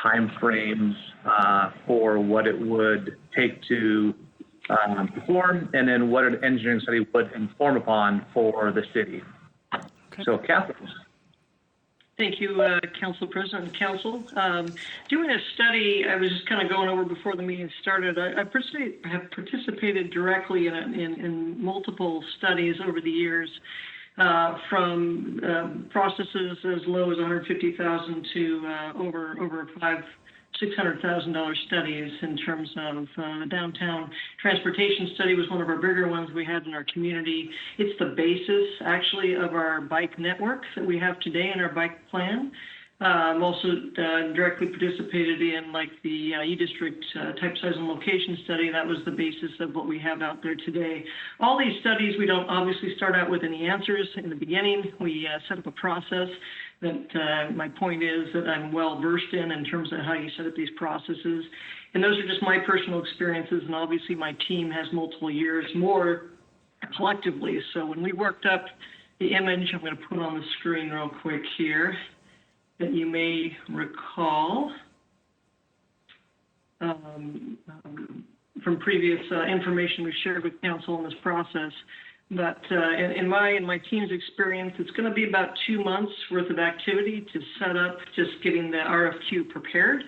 timeframes for what it would take to perform, and then what an engineering study would inform upon for the city. Okay. So, Catherine. Thank you, Council President and Council. Doing a study, I was just kind of going over before the meeting started. I have participated directly in multiple studies over the years, from processes as low as 150,000 to over $600,000 studies in terms of downtown transportation study was one of our bigger ones we had in our community. It's the basis, actually, of our bike network that we have today in our bike plan. Also directly participated in like the E-District type size and location study. That was the basis of what we have out there today. All these studies, we don't obviously start out with any answers in the beginning. We set up a process that my point is that I'm well versed in terms of how you set up these processes. And those are just my personal experiences, and obviously my team has multiple years more collectively. So when we worked up the image, I'm going to put on the screen real quick here, that you may recall from previous information we've shared with council in this process. But in my and my team's experience, it's going to be about 2 months worth of activity to set up just getting the RFQ prepared.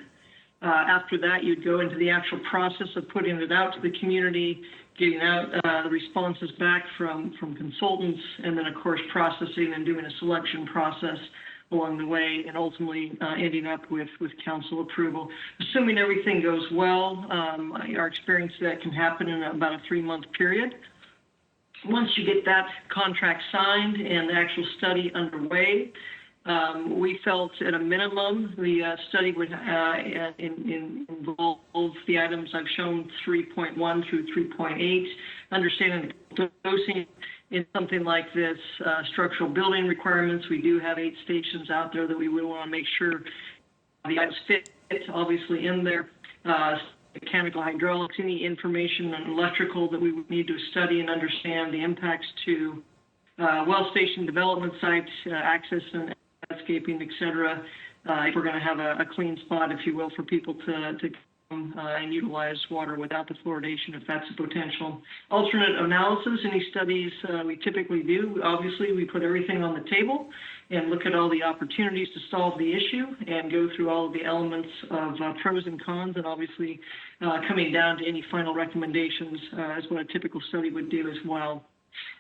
After that, you'd go into the actual process of putting it out to the community, getting out the responses back from consultants, and then, of course, processing and doing a selection process along the way, and ultimately ending up with council approval. Assuming everything goes well, our experience that can happen in about a 3-month period. Once you get that contract signed and the actual study underway, we felt at a minimum the study would involve the items I've shown 3.1 through 3.8, understanding the dosing in something like this, structural building requirements. We do have 8 stations out there that we would want to make sure the items fit obviously in there. Mechanical, hydraulics, any information on electrical that we would need to study and understand the impacts to well station development sites, access and landscaping, et cetera. If we're going to have a clean spot, if you will, for people to come and utilize water without the fluoridation, if that's a potential. Alternate analysis, any studies we typically do. Obviously, we put everything on the table and look at all the opportunities to solve the issue and go through all of the elements of pros and cons, and obviously coming down to any final recommendations is what a typical study would do as well.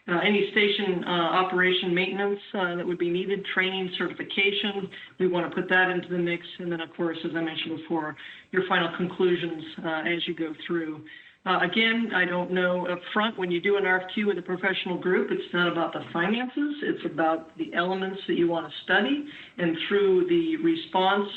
Any station operation maintenance that would be needed, training, certification, we want to put that into the mix. And then, of course, as I mentioned before, your final conclusions as you go through. Again, I don't know up front, when you do an RFQ with a professional group, it's not about the finances, it's about the elements that you want to study, and through the response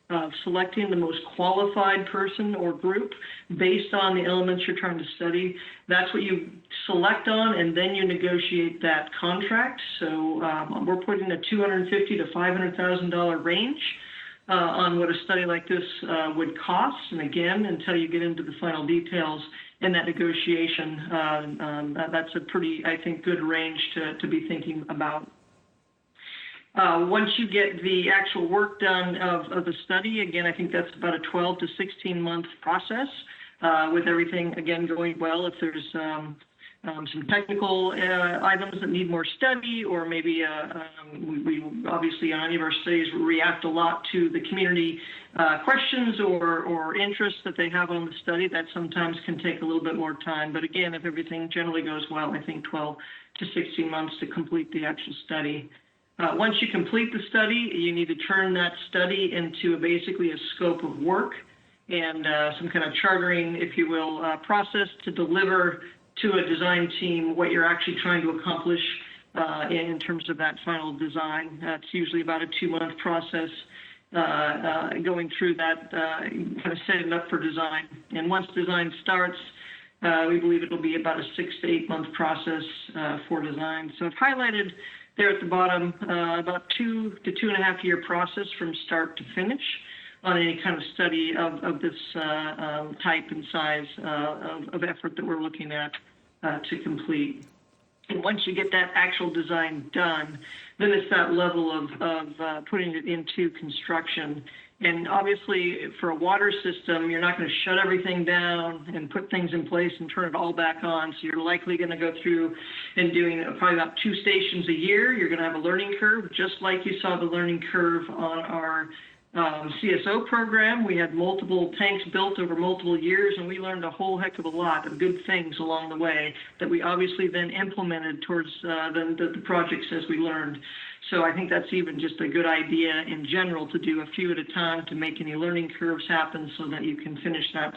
of selecting the most qualified person or group based on the elements you're trying to study. That's what you select on, and then you negotiate that contract. So we're putting a $250,000 to $500,000 range on what a study like this would cost. And again, until you get into the final details in that negotiation, that's a pretty, I think, good range to be thinking about. Once you get the actual work done of the study, again, I think that's about a 12 to 16 month process with everything, again, going well. If there's some technical items that need more study, or maybe we obviously on any of our studies react a lot to the community questions or interests that they have on the study. That sometimes can take a little bit more time. But again, if everything generally goes well, I think 12 to 16 months to complete the actual study. Once you complete the study, you need to turn that study into basically a scope of work and some kind of chartering, if you will, process to deliver to a design team what you're actually trying to accomplish in terms of that final design. It's usually about a 2-month process going through that, kind of setting up for design. And once design starts, we believe it'll be about a 6 to 8 month process for design. So I've highlighted there at the bottom about 2 to 2.5 year process from start to finish on any kind of study of this type and size of effort that we're looking at to complete. And once you get that actual design done, then it's that level of putting it into construction. And obviously, for a water system, you're not going to shut everything down and put things in place and turn it all back on. So you're likely going to go through and doing probably about 2 stations a year. You're going to have a learning curve, just like you saw the learning curve on our CSO program. We had multiple tanks built over multiple years, and we learned a whole heck of a lot of good things along the way that we obviously then implemented towards the projects as we learned. So I think that's even just a good idea in general to do a few at a time to make any learning curves happen so that you can finish that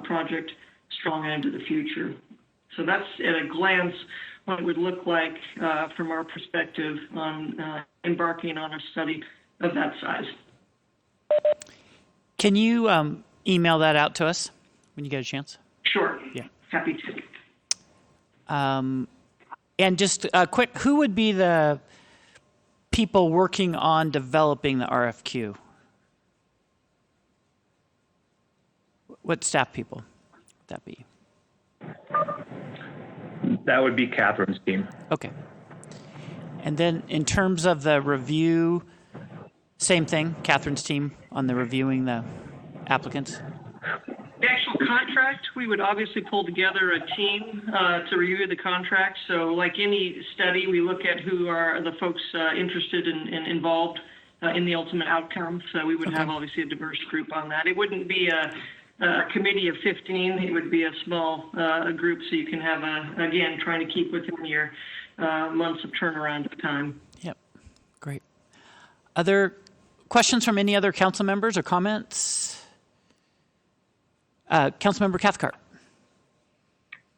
project strong into the future. So that's at a glance what it would look like from our perspective on embarking on a study of that size. Can you email that out to us when you get a chance? Sure. Yeah. Happy to. And just quick, who would be the people working on developing the RFQ? What staff people would that be? That would be Catherine's team. Okay. And then in terms of the review, same thing, Catherine's team on the reviewing the applicants? The actual contract, we would obviously pull together a team to review the contract. So like any study, we look at who are the folks interested and involved in the ultimate outcome. So we would have obviously a diverse group on that. It wouldn't be a committee of 15. It would be a small group so you can have, again, trying to keep within your months of turnaround time. Yep, great. Other questions from any other council members or comments? Councilmember Cathcart.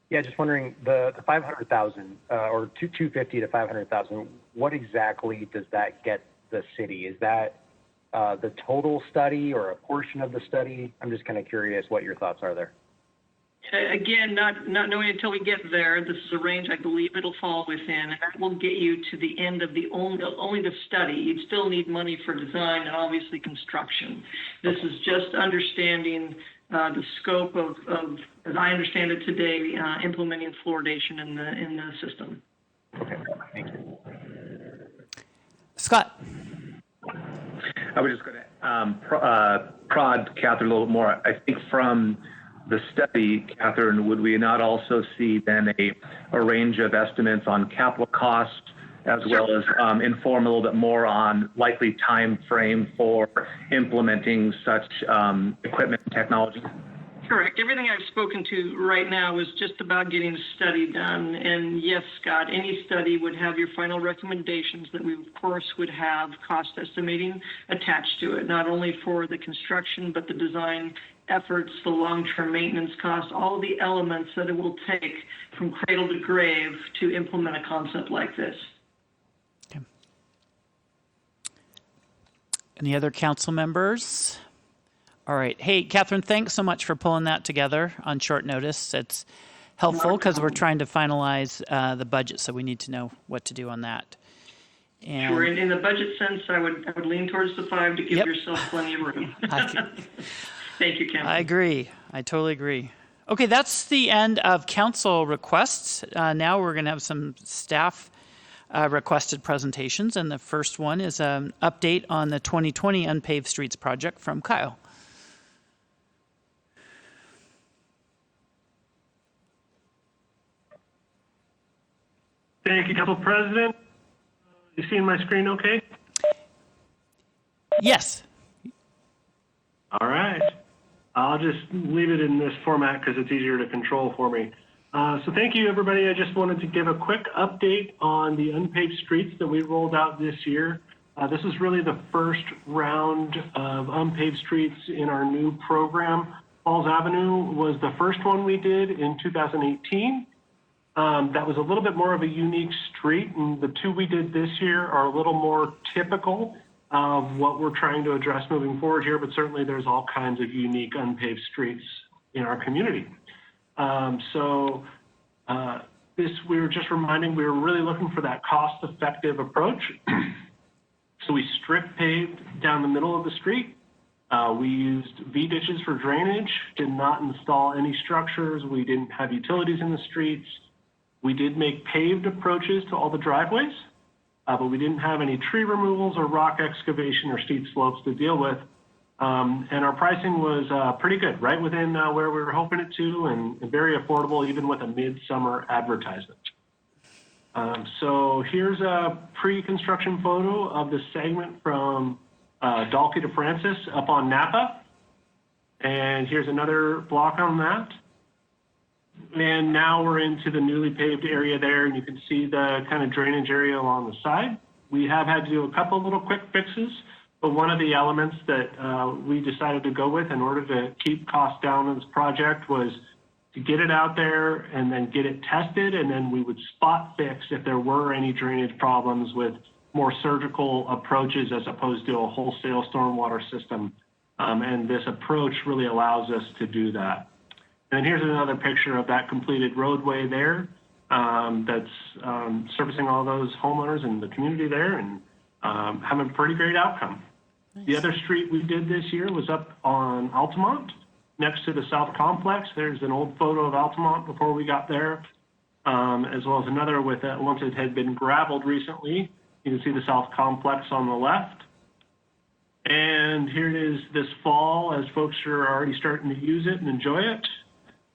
Yeah, just wondering the 500,000 or 250 to 500,000. What exactly does that get the city? Is that the total study or a portion of the study? I'm just kind of curious what your thoughts are there. Again, not knowing until we get there. This is a range I believe it'll fall within, and that will get you to the end of the only the study. You'd still need money for design and obviously construction. This is just understanding the scope of, as I understand it today, implementing fluoridation in the system. Okay, thank you. Scott. I was just going to prod Catherine a little bit more. I think from the study, Catherine, would we not also see then a range of estimates on capital costs as well as inform a little bit more on likely time frame for implementing such equipment and technology? Correct. Everything I've spoken to right now is just about getting a study done. And yes, Scott, any study would have your final recommendations that we, of course, would have cost estimating attached to it, not only for the construction, but the design efforts, the long-term maintenance costs, all the elements that it will take from cradle to grave to implement a concept like this. Okay. Any other council members? All right. Hey, Catherine, thanks so much for pulling that together on short notice. It's helpful because we're trying to finalize the budget, so we need to know what to do on that. And sure. In the budget sense, I would lean towards the 5 to give yourself plenty of room. Thank you, Ken. I agree. I totally agree. Okay, that's the end of council requests. Now we're going to have some staff requested presentations, and the first one is an update on the 2020 Unpaved Streets project from Kyle. Thank you, Council President. You seeing my screen okay? Yes. All right. I'll just leave it in this format because it's easier to control for me. So thank you, everybody. I just wanted to give a quick update on the unpaved streets that we rolled out this year. This is really the first round of unpaved streets in our new program. Falls Avenue was the first one we did in 2018. That was a little bit more of a unique street, and the two we did this year are a little more typical of what we're trying to address moving forward here, but certainly there's all kinds of unique unpaved streets in our community. We were just reminding, we were really looking for that cost-effective approach. So we strip paved down the middle of the street. We used V-ditches for drainage, did not install any structures. We didn't have utilities in the streets. We did make paved approaches to all the driveways, but we didn't have any tree removals or rock excavation or steep slopes to deal with. And our pricing was pretty good, right within where we were hoping it to, and very affordable, even with a midsummer advertisement. So here's a pre-construction photo of the segment from Dalkey to Francis up on Napa. And here's another block on that. And now we're into the newly paved area there, and you can see the kind of drainage area along the side. We have had to do a couple little quick fixes, but one of the elements that we decided to go with in order to keep costs down on this project was to get it out there and then get it tested, and then we would spot fix if there were any drainage problems with more surgical approaches as opposed to a wholesale stormwater system. And this approach really allows us to do that. And here's another picture of that completed roadway there that's servicing all those homeowners in the community there and having a pretty great outcome. Nice. The other street we did this year was up on Altamont, next to the South Complex. There's an old photo of Altamont before we got there, as well as another with once it had been gravelled recently. You can see the South Complex on the left. And here it is this fall as folks are already starting to use it and enjoy it.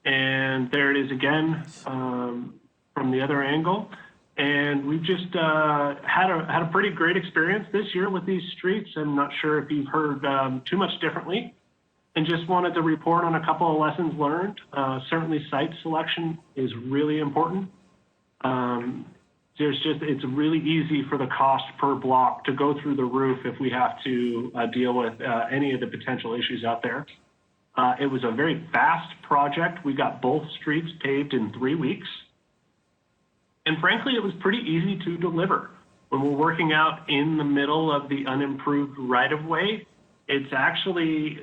And there it is again from the other angle. And we've just had a pretty great experience this year with these streets. I'm not sure if you've heard too much differently. And just wanted to report on a couple of lessons learned. Certainly site selection is really important. It's really easy for the cost per block to go through the roof if we have to deal with any of the potential issues out there. It was a very fast project. We got both streets paved in 3 weeks. And frankly, it was pretty easy to deliver. When we're working out in the middle of the unimproved right-of-way, it's actually,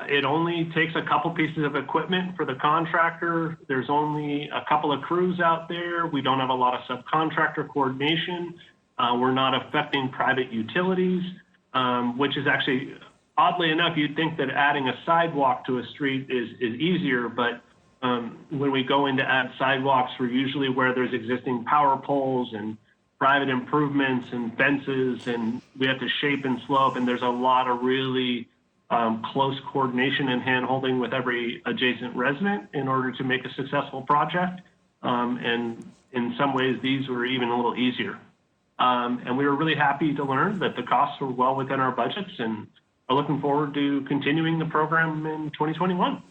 it only takes a couple pieces of equipment for the contractor. There's only a couple of crews out there. We don't have a lot of subcontractor coordination. We're not affecting private utilities, which is actually, oddly enough, you'd think that adding a sidewalk to a street is easier, but when we go in to add sidewalks, we're usually where there's existing power poles and private improvements and fences, and we have to shape and slope, and there's a lot of really close coordination and hand-holding with every adjacent resident in order to make a successful project. And in some ways, these were even a little easier. And we were really happy to learn that the costs were well within our budgets, and are looking forward to continuing the program in 2021.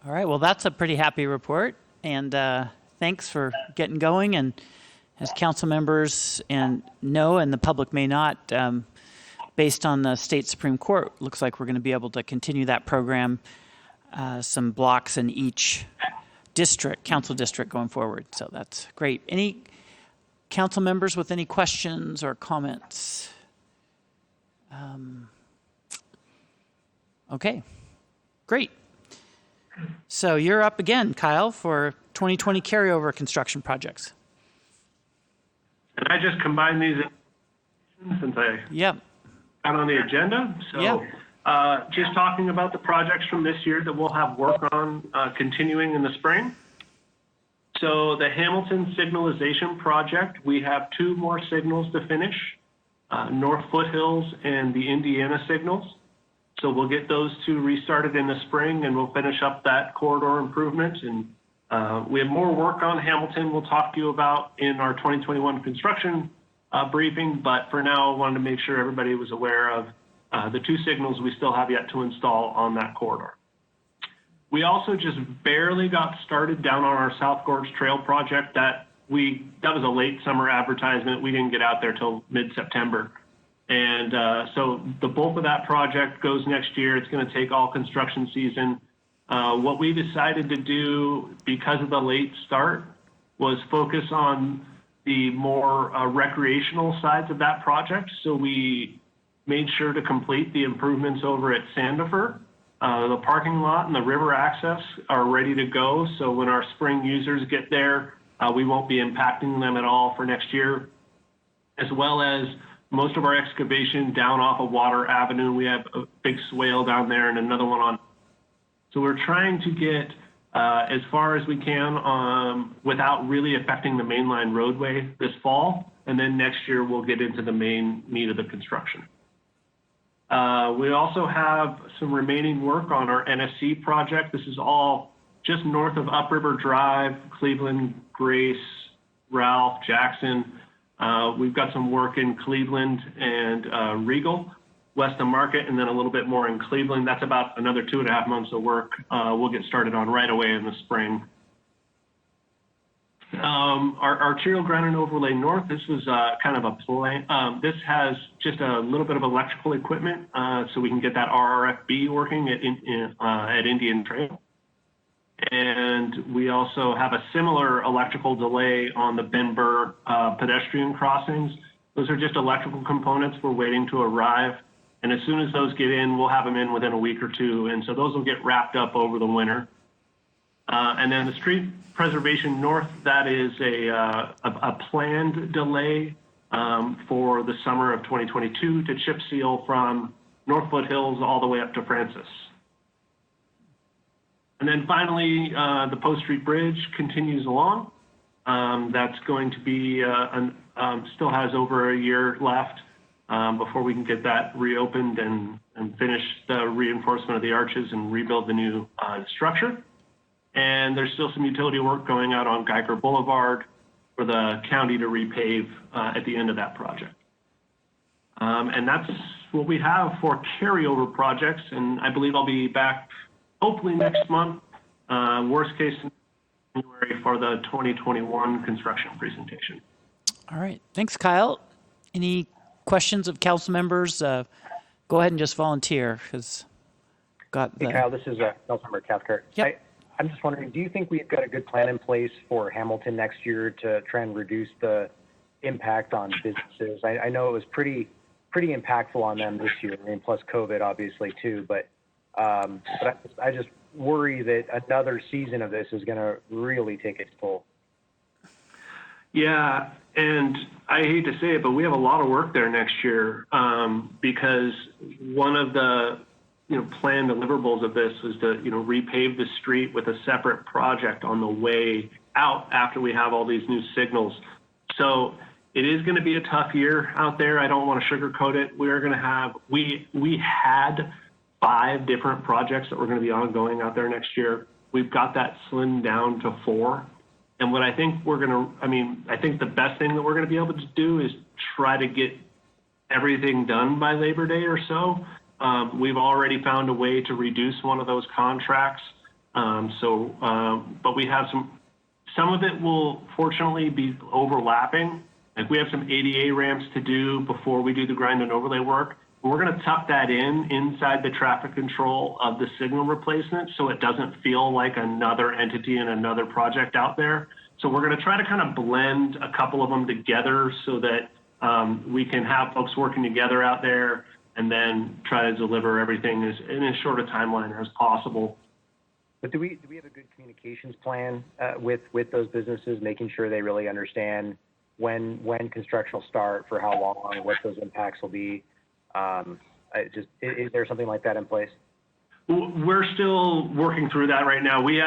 All right. Well, that's a pretty happy report. And thanks for getting going. And as council members know, and the public may not, based on the state Supreme Court, looks like we're going to be able to continue that program, some blocks in each district, council district going forward. So that's great. Any council members with any questions or comments? Okay, great. So you're up again, Kyle, for 2020 carryover construction projects. And I just combined these since I got on the agenda. So just talking about the projects from this year that we'll have work on continuing in the spring. So the Hamilton signalization project, we have 2 more signals to finish, North Foothills and the Indiana signals. So we'll get those 2 restarted in the spring, and we'll finish up that corridor improvement. And we have more work on Hamilton we'll talk to you about in our 2021 construction briefing. But for now, I wanted to make sure everybody was aware of the 2 signals we still have yet to install on that corridor. We also just barely got started down on our South Gorge Trail project. That was a late summer advertisement. We didn't get out there till mid-September. And so the bulk of that project goes next year. It's going to take all construction season. What we decided to do because of the late start was focus on the more recreational sides of that project. So we made sure to complete the improvements over at Sandifer. The parking lot and the river access are ready to go. So when our spring users get there, we won't be impacting them at all for next year, as well as most of our excavation down off of Water Avenue. We have a big swale down there and another one on. So we're trying to get as far as we can without really affecting the mainline roadway this fall. And then next year we'll get into the main meat of the construction. We also have some remaining work on our NSC project. This is all just north of Upriver Drive, Cleveland, Grace, Ralph, Jackson. We've got some work in Cleveland and Regal, west of Market, and then a little bit more in Cleveland. That's about another 2.5 months of work we'll get started on right away in the spring. Our arterial ground and overlay north, this was kind of a plan. This has just a little bit of electrical equipment so we can get that RRFB working at Indian Trail. And we also have a similar electrical delay on the Ben Burr pedestrian crossings. Those are just electrical components we're waiting to arrive. And as soon as those get in, we'll have them in within a week or two. And so those will get wrapped up over the winter. And then the street preservation north, that is a planned delay for the summer of 2022 to chip seal from North Foothills all the way up to Francis. And then finally, the Post Street Bridge continues along. That's going to be, still has over a year left before we can get that reopened and finish the reinforcement of the arches and rebuild the new structure. And there's still some utility work going out on Geiger Boulevard for the county to repave at the end of that project. And that's what we have for carryover projects. And I believe I'll be back hopefully next month, worst case in January for the 2021 construction presentation. All right. Thanks, Kyle. Any questions of council members? Go ahead and just volunteer because got the... Hey, Kyle, this is Councilmember Cathcart. Yep. I'm just wondering, do you think we've got a good plan in place for Hamilton next year to try and reduce the impact on businesses? I know it was pretty impactful on them this year, I mean, plus COVID obviously too, but I just worry that another season of this is going to really take its toll. Yeah, and I hate to say it, but we have a lot of work there next year because one of the planned deliverables of this is to repave the street with a separate project on the way out after we have all these new signals. So it is going to be a tough year out there. I don't want to sugarcoat it. We're going to have we had 5 different projects that were going to be ongoing out there next year. We've got that slimmed down to 4. And what I think I think the best thing that we're going to be able to do is try to get everything done by Labor Day or so. We've already found a way to reduce one of those contracts. But we have some of it will fortunately be overlapping. Like we have some ADA ramps to do before we do the grind and overlay work. We're going to tuck that inside the traffic control of the signal replacement so it doesn't feel like another entity and another project out there. So we're going to try to kind of blend a couple of them together so that we can have folks working together out there and then try to deliver everything in as short a timeline as possible. But do we have a good communications plan with those businesses, making sure they really understand when construction will start, for how long, what those impacts will be? Is there something like that in place? We're still working through that right now. We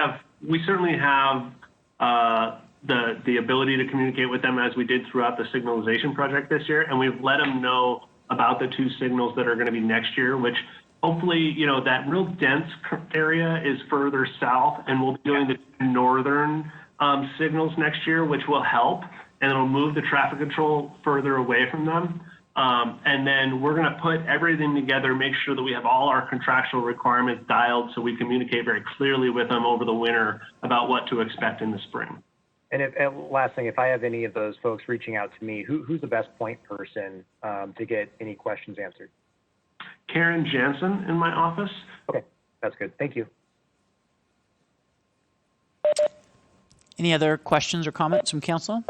certainly have the ability to communicate with them as we did throughout the signalization project this year, and we've let them know about the 2 signals that are going to be next year, which hopefully, that real dense area is further south, and we'll be doing the northern signals next year, which will help, and it'll move the traffic control further away from them. And then we're going to put everything together, make sure that we have all our contractual requirements dialed so we communicate very clearly with them over the winter about what to expect in the spring. And last thing, if I have any of those folks reaching out to me, who's the best point person to get any questions answered? Karen Jansen in my office. Okay, that's good. Thank you. Any other questions or comments from council?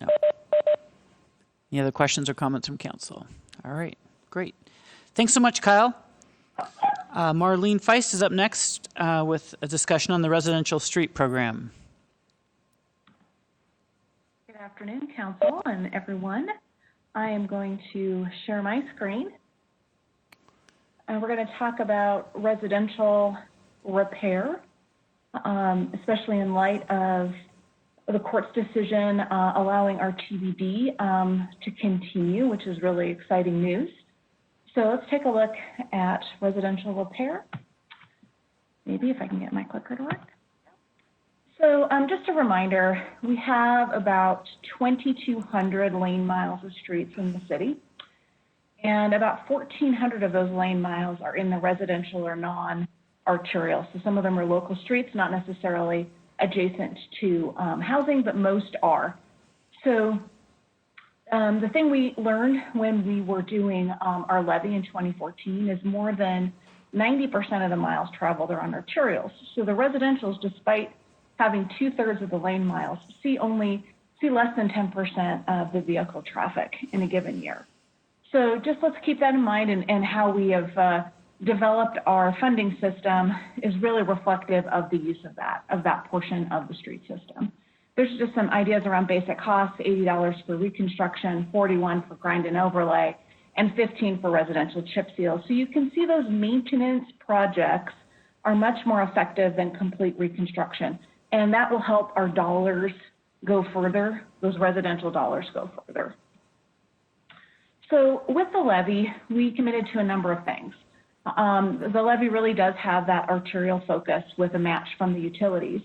No. Any other questions or comments from council? All right, great. Thanks so much, Kyle. Marlene Feist is up next with a discussion on the residential street program. Good afternoon, council and everyone. I am going to share my screen. And we're going to talk about residential repair, especially in light of the court's decision allowing our TBD to continue, which is really exciting news. So let's take a look at residential repair. Maybe if I can get my clicker to work. So just a reminder, we have about 2,200 lane miles of streets in the city, and about 1,400 of those lane miles are in the residential or non-arterial. So some of them are local streets, not necessarily adjacent to housing, but most are. So the thing we learned when we were doing our levy in 2014 is more than 90% of the miles traveled are on arterials. So the residentials, despite having 2/3 of the lane miles, see less than 10% of the vehicle traffic in a given year. So just let's keep that in mind, and how we have developed our funding system is really reflective of the use of that portion of the street system. There's just some ideas around basic costs: $80 for reconstruction, $41 for grind and overlay, and $15 for residential chip seal. So you can see those maintenance projects are much more effective than complete reconstruction. And that will help our dollars go further, those residential dollars go further. So with the levy, we committed to a number of things. The levy really does have that arterial focus with a match from the utilities.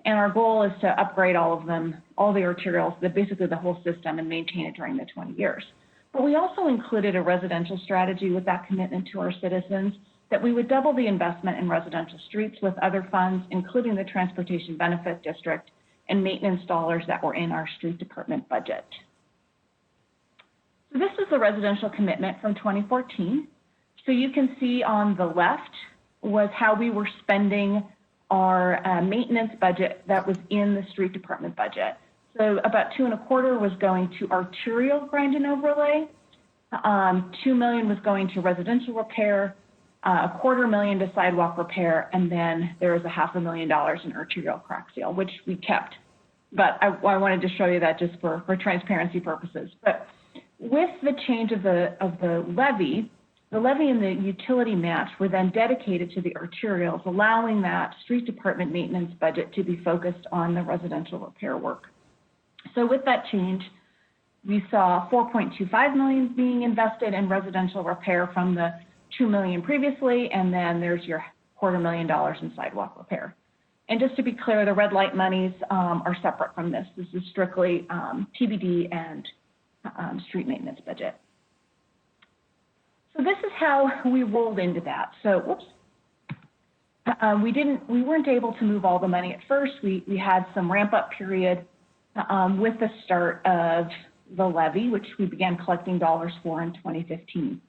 And our goal is to upgrade all of them, all the arterials, basically the whole system, and maintain it during the 20 years. But we also included a residential strategy with that commitment to our citizens, that we would double the investment in residential streets with other funds, including the Transportation Benefit District and maintenance dollars that were in our street department budget. So this is the residential commitment from 2014. So you can see on the left was how we were spending our maintenance budget that was in the street department budget. So about $2.25 was going to arterial grind and overlay, $2 million was going to residential repair, $250,000 to sidewalk repair, and then there was $500,000 in arterial crack seal, which we kept. But I wanted to show you that just for transparency purposes. But with the change of the levy and the utility match were then dedicated to the arterials, allowing that street department maintenance budget to be focused on the residential repair work. So with that change, we saw $4.25 million being invested in residential repair from the $2 million previously, and then there's your $250,000 in sidewalk repair. And just to be clear, the red light monies are separate from this. This is strictly TBD and street maintenance budget. So this is how we rolled into that. So, whoops. We weren't able to move all the money at first. We had some ramp up period with the start of the levy, which we began collecting dollars for in 2015.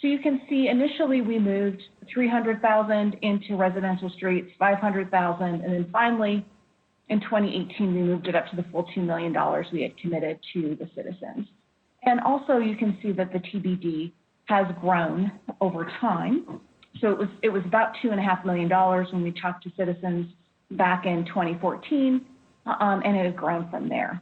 So you can see initially we moved $300,000 into residential streets, $500,000, and then finally in 2018 we moved it up to the full $2 million we had committed to the citizens. And also you can see that the TBD has grown over time. So it was about $2.5 million when we talked to citizens back in 2014, and it has grown from there.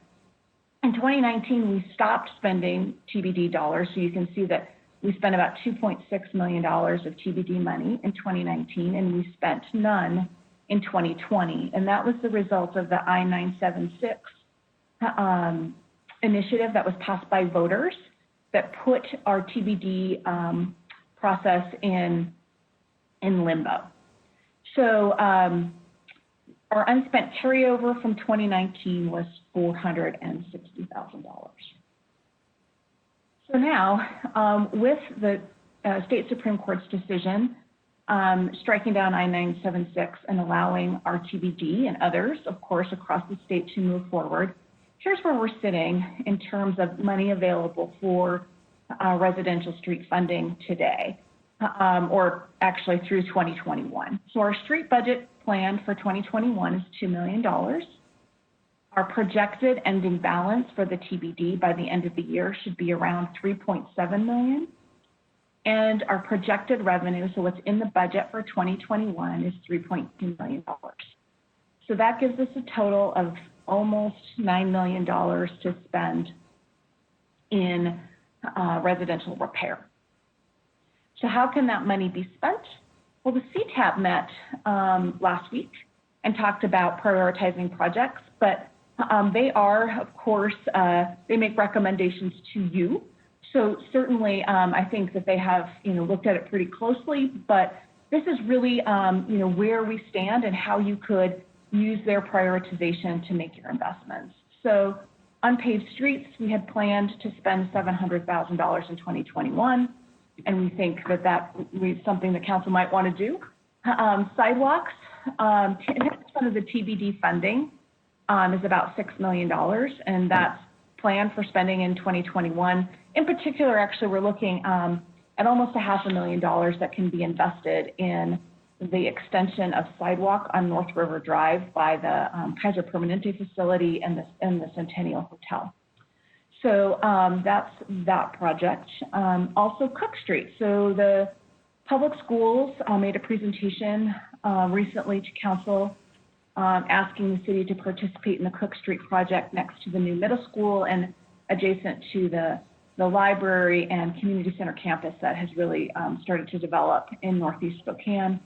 In 2019, we stopped spending TBD dollars, so you can see that we spent about $2.6 million of TBD money in 2019, and we spent none in 2020. And that was the result of the I-976 initiative that was passed by voters that put our TBD process in limbo. So our unspent carryover from 2019 was $460,000. So now, with the state Supreme Court's decision striking down I-976 and allowing our TBD and others, of course, across the state to move forward, here's where we're sitting in terms of money available for residential street funding today, or actually through 2021. So our street budget plan for 2021 is $2 million. Our projected ending balance for the TBD by the end of the year should be around $3.7 million. And our projected revenue, so what's in the budget for 2021, is $3.2 million. So that gives us a total of almost $9 million to spend in residential repair. So how can that money be spent? Well, the CTAP met last week and talked about prioritizing projects, but they are, of course, they make recommendations to you. So certainly, I think that they have, looked at it pretty closely, but this is really, where we stand and how you could use their prioritization to make your investments. So unpaved streets, we had planned to spend $700,000 in 2021, and we think that that is something the council might want to do. Sidewalks, 10% of the TBD funding is about $6 million, and that's planned for spending in 2021. In particular, actually, we're looking at almost $500,000 that can be invested in the extension of sidewalk on North River Drive by the Kaiser Permanente facility and the Centennial Hotel. So that's that project. Also Cook Street. So the public schools made a presentation recently to council asking the city to participate in the Cook Street project next to the new middle school and adjacent to the library and community center campus that has really started to develop in Northeast Spokane.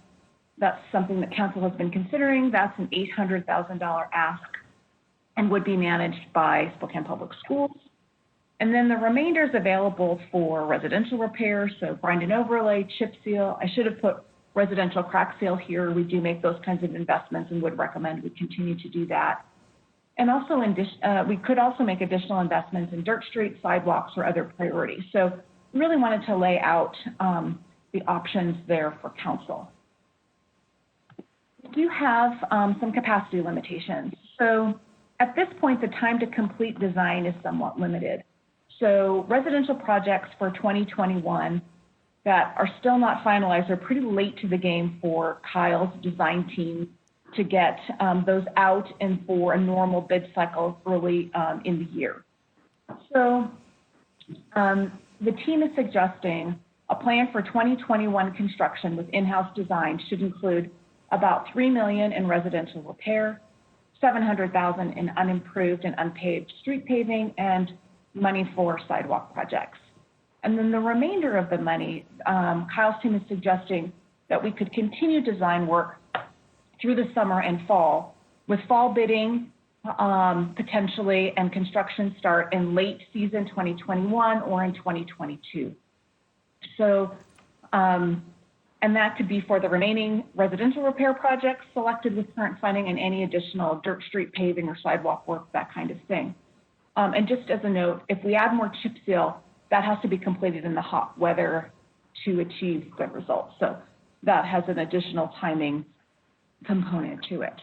That's something that council has been considering. That's an $800,000 ask and would be managed by Spokane Public Schools. And then the remainder is available for residential repairs, so grind and overlay, chip seal. I should have put residential crack seal here. We do make those kinds of investments and would recommend we continue to do that. And also, we could also make additional investments in dirt streets, sidewalks, or other priorities. So really wanted to lay out the options there for council. We do have some capacity limitations. So at this point, the time to complete design is somewhat limited. So residential projects for 2021 that are still not finalized are pretty late to the game for Kyle's design team to get those out and for a normal bid cycle early in the year. So the team is suggesting a plan for 2021 construction with in-house design should include about $3 million in residential repair, $700,000 in unimproved and unpaved street paving, and money for sidewalk projects. And then the remainder of the money, Kyle's team is suggesting that we could continue design work through the summer and fall, with fall bidding potentially and construction start in late season 2021 or in 2022. So, and that could be for the remaining residential repair projects selected with current funding and any additional dirt street paving or sidewalk work, that kind of thing. And just as a note, if we add more chip seal, that has to be completed in the hot weather to achieve good results. So that has an additional timing component to it.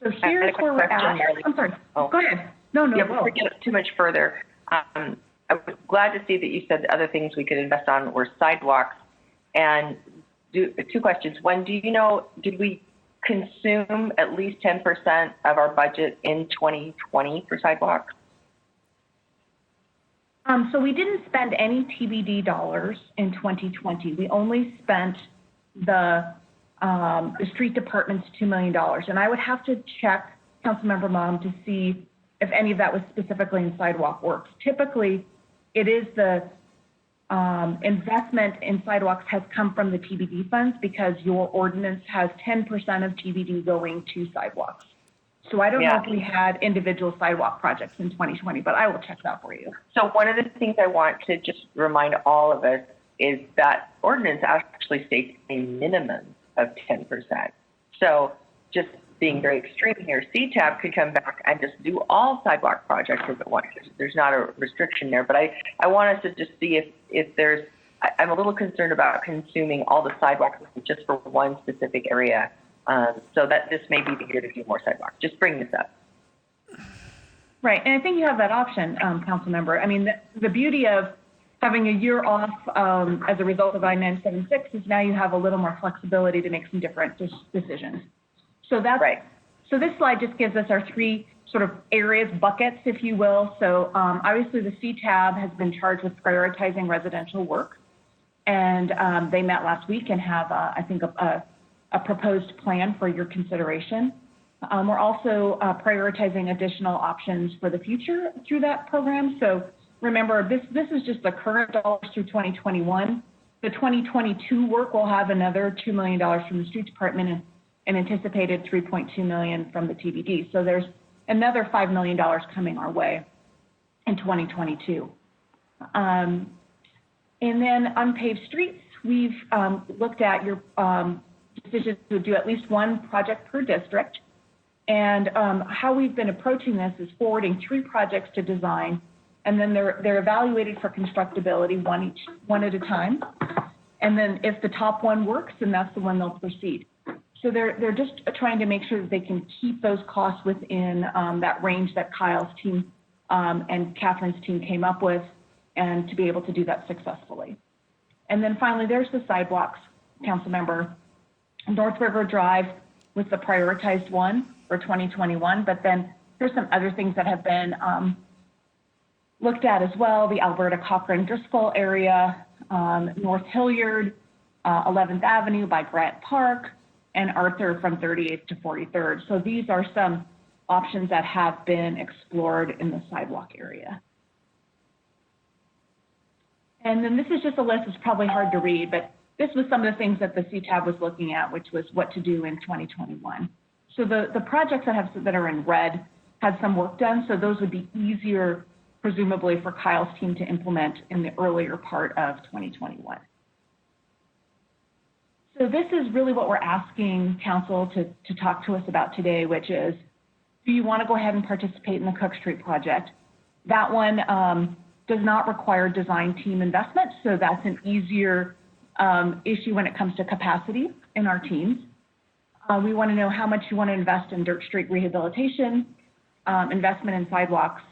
So here's where we're at. I'm sorry. Oh. Go ahead. No. Before we get too much further, I was glad to see that you said the other things we could invest on were sidewalks. And two questions. One, do you know, did we consume at least 10% of our budget in 2020 for sidewalks? So we didn't spend any TBD dollars in 2020. We only spent the street department's $2 million. And I would have to check, Councilmember Mom, to see if any of that was specifically in sidewalk works. Typically, it is the investment in sidewalks has come from the TBD funds because your ordinance has 10% of TBD going to sidewalks. So I don't know if we had individual sidewalk projects in 2020, but I will check that for you. So one of the things I want to just remind all of us is that ordinance actually states a minimum of 10%. So just being very extreme here, CTAB could come back and just do all sidewalk projects if it wants. There's not a restriction there, but I want us to just see if there's, I'm a little concerned about consuming all the sidewalks just for one specific area. So that this may be the year to do more sidewalks. Just bring this up. Right, and I think you have that option, council member. I mean, the beauty of having a year off as a result of I-976 is now you have a little more flexibility to make some different decisions. So that's right. So this slide just gives us our three sort of areas, buckets, if you will. So obviously the CTAB has been charged with prioritizing residential work, and they met last week and have, I think, a proposed plan for your consideration. We're also prioritizing additional options for the future through that program. So remember, this is just the current dollars through 2021. The 2022 work will have another $2 million from the street department and an anticipated $3.2 million from the TBD. So there's another $5 million coming our way in 2022. And then unpaved streets, we've looked at your decision to do at least one project per district. And how we've been approaching this is forwarding 3 projects to design, and then they're evaluated for constructability one at a time. And then if the top one works, then that's the one they'll proceed. So they're just trying to make sure that they can keep those costs within that range that Kyle's team and Catherine's team came up with, and to be able to do that successfully. And then finally, there's the sidewalks, council member. North River Drive was the prioritized one for 2021, but then there's some other things that have been looked at as well. The Alberta Cochrane Driscoll area, North Hilliard, 11th Avenue by Grant Park, and Arthur from 38th to 43rd. So these are some options that have been explored in the sidewalk area. And then this is just a list. It's probably hard to read, but this was some of the things that the CTAB was looking at, which was what to do in 2021. So the projects that are in red had some work done, so those would be easier, presumably, for Kyle's team to implement in the earlier part of 2021. So this is really what we're asking council to talk to us about today, which is, do you want to go ahead and participate in the Cook Street project? That one does not require design team investment, so that's an easier issue when it comes to capacity in our teams. We want to know how much you want to invest in Dirt Street rehabilitation, investment in sidewalks,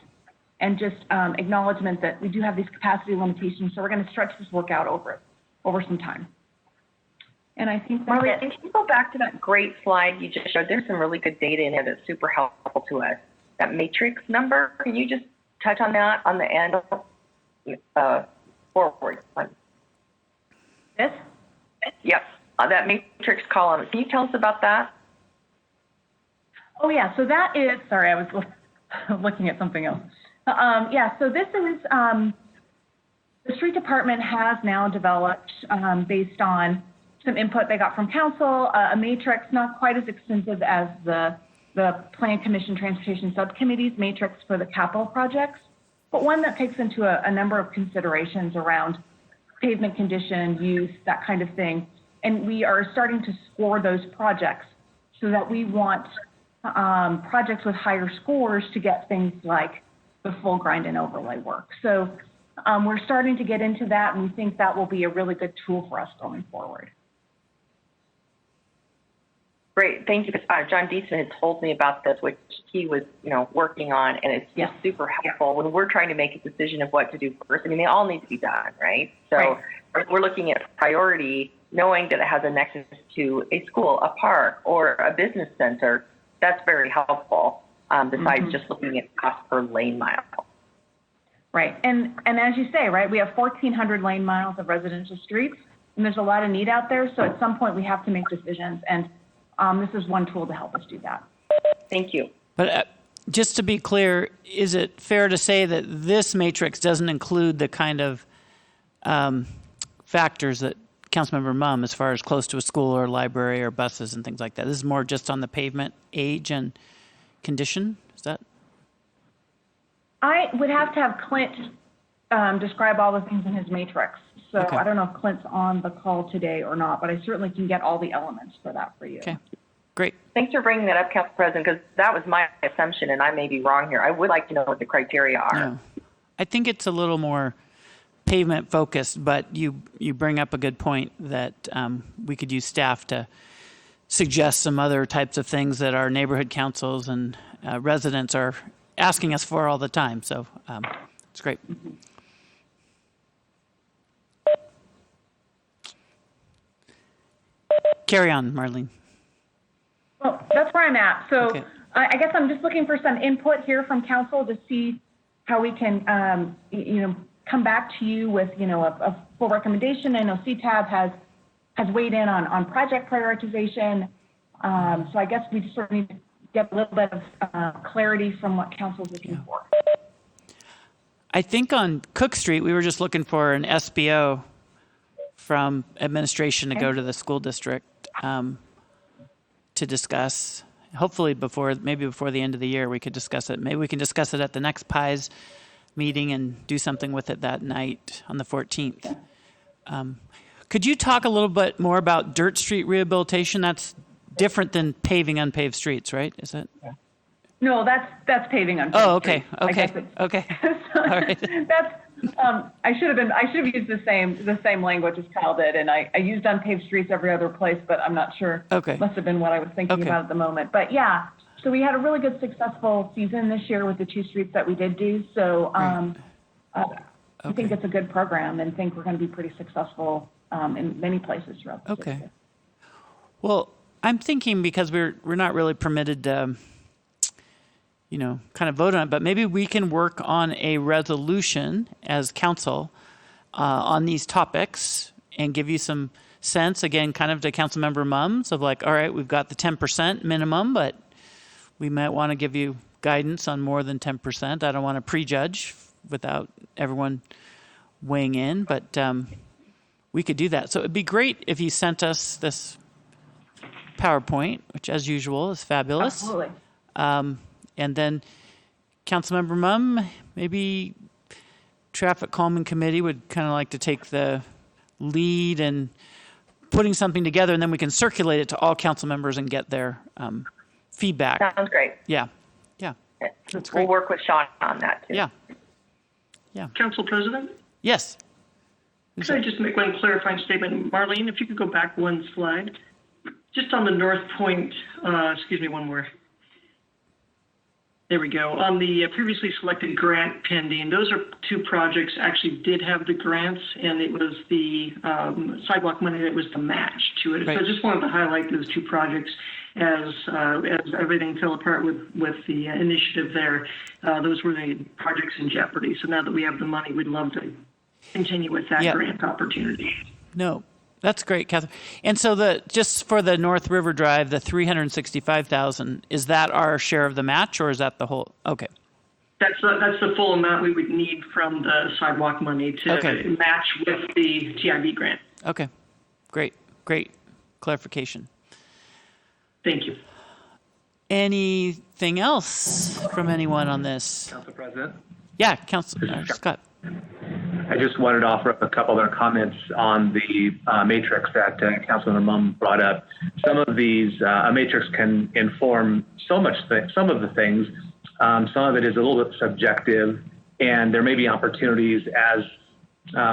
and just acknowledgement that we do have these capacity limitations, so we're going to stretch this work out over some time. And I think that's Marlene, can you go back to that great slide you just showed? There's some really good data in there that's super helpful to us. That matrix number, can you just touch on that on the end forward? This? Yep, that matrix column. Can you tell us about that? Oh, yeah. So that is, sorry, I was looking at something else. Yeah, so this is, the street department has now developed, based on some input they got from council, a matrix not quite as extensive as the Plan Commission Transportation Subcommittee's matrix for the capital projects, but one that takes into a number of considerations around pavement condition, use, that kind of thing. And we are starting to score those projects so that we want projects with higher scores to get things like the full grind and overlay work. So we're starting to get into that, and we think that will be a really good tool for us going forward. Great, thank you. John Deesman had told me about this, which he was, working on, and it's just super helpful when we're trying to make a decision of what to do first. I mean, they all need to be done, right? So we're looking at priority, knowing that it has a nexus to a school, a park, or a business center. That's very helpful, besides just looking at cost per lane mile. Right, and as you say, right, we have 1,400 lane miles of residential streets, and there's a lot of need out there, so at some point we have to make decisions, and this is one tool to help us do that. Thank you. But just to be clear, is it fair to say that this matrix doesn't include the kind of factors that Councilmember Mumm, as far as close to a school or library or buses and things like that? This is more just on the pavement age and condition? Is that? I would have to have Clint describe all the things in his matrix. So Okay. I don't know if Clint's on the call today or not, but I certainly can get all the elements for that for you. Okay, great. Thanks for bringing that up, Council President, because that was my assumption, and I may be wrong here. I would like to know what the criteria are. No. I think it's a little more pavement focused, but you bring up a good point that we could use staff to suggest some other types of things that our neighborhood councils and residents are asking us for all the time. So it's great. Carry on, Marlene. Well, that's where I'm at. So Okay. I guess I'm just looking for some input here from council to see how we can, come back to you with, a full recommendation. I know CTAB has weighed in on project prioritization. So I guess we just sort of need to get a little bit of clarity from what council is looking for. I think on Cook Street, we were just looking for an SBO from administration to go to the school district to discuss. Hopefully maybe before the end of the year, we could discuss it. Maybe we can discuss it at the next PIES meeting and do something with it that night on the 14th. Could you talk a little bit more about Dirt Street rehabilitation? That's different than paving unpaved streets, right? Is it? No, that's paving on. Oh, Page okay, Street. okay. All right. That's, I should have used the same language as Kyle did, and I used unpaved streets every other place, but I'm not sure. Okay. Must have been what I was thinking Okay. about at the moment. But yeah, so we had a really good, successful season this year with the 2 streets that we did do. So I think it's a good program and think we're going to be pretty successful in many places throughout the Okay. city. Well, I'm thinking because we're not really permitted to, kind of vote on it, but maybe we can work on a resolution as council on these topics and give you some sense, again, kind of to Councilmember Mums of like, all right, we've got the 10% minimum, but we might want to give you guidance on more than 10%. I don't want to prejudge without everyone weighing in, but we could do that. So it'd be great if you sent us this PowerPoint, which as usual is fabulous. Absolutely. And then Councilmember Mumm, maybe Traffic Calming Committee would kind of like to take the lead in putting something together, and then we can circulate it to all council members and get their feedback. Sounds great. Yeah. That's great. We'll work with Sean on that too. Yeah. Council President, Yes. could I just make one clarifying statement? Marlene, if you could go back one slide. Just on the North Point, one more. There we go. On the previously selected grant pending, those are 2 projects actually did have the grants, and it was the sidewalk money that was the match to it. Right. So I just wanted to highlight those 2 projects as everything fell apart with the initiative there. Those were the projects in jeopardy. So now that we have the money, we'd love to continue with that grant opportunity. No, that's great, Catherine. And so just for the North River Drive, the $365,000, is that our share of the match, or is that the whole? Okay. That's the full amount we would need from the sidewalk money to match with the TIB grant. Okay. Great clarification. Thank you. Anything else from anyone on this? Council President? Yeah, Councilor Scott. I just wanted to offer a couple other comments on the matrix that Councilman Mumm brought up. Some of these, a matrix can inform some of the things. Some of it is a little bit subjective, and there may be opportunities as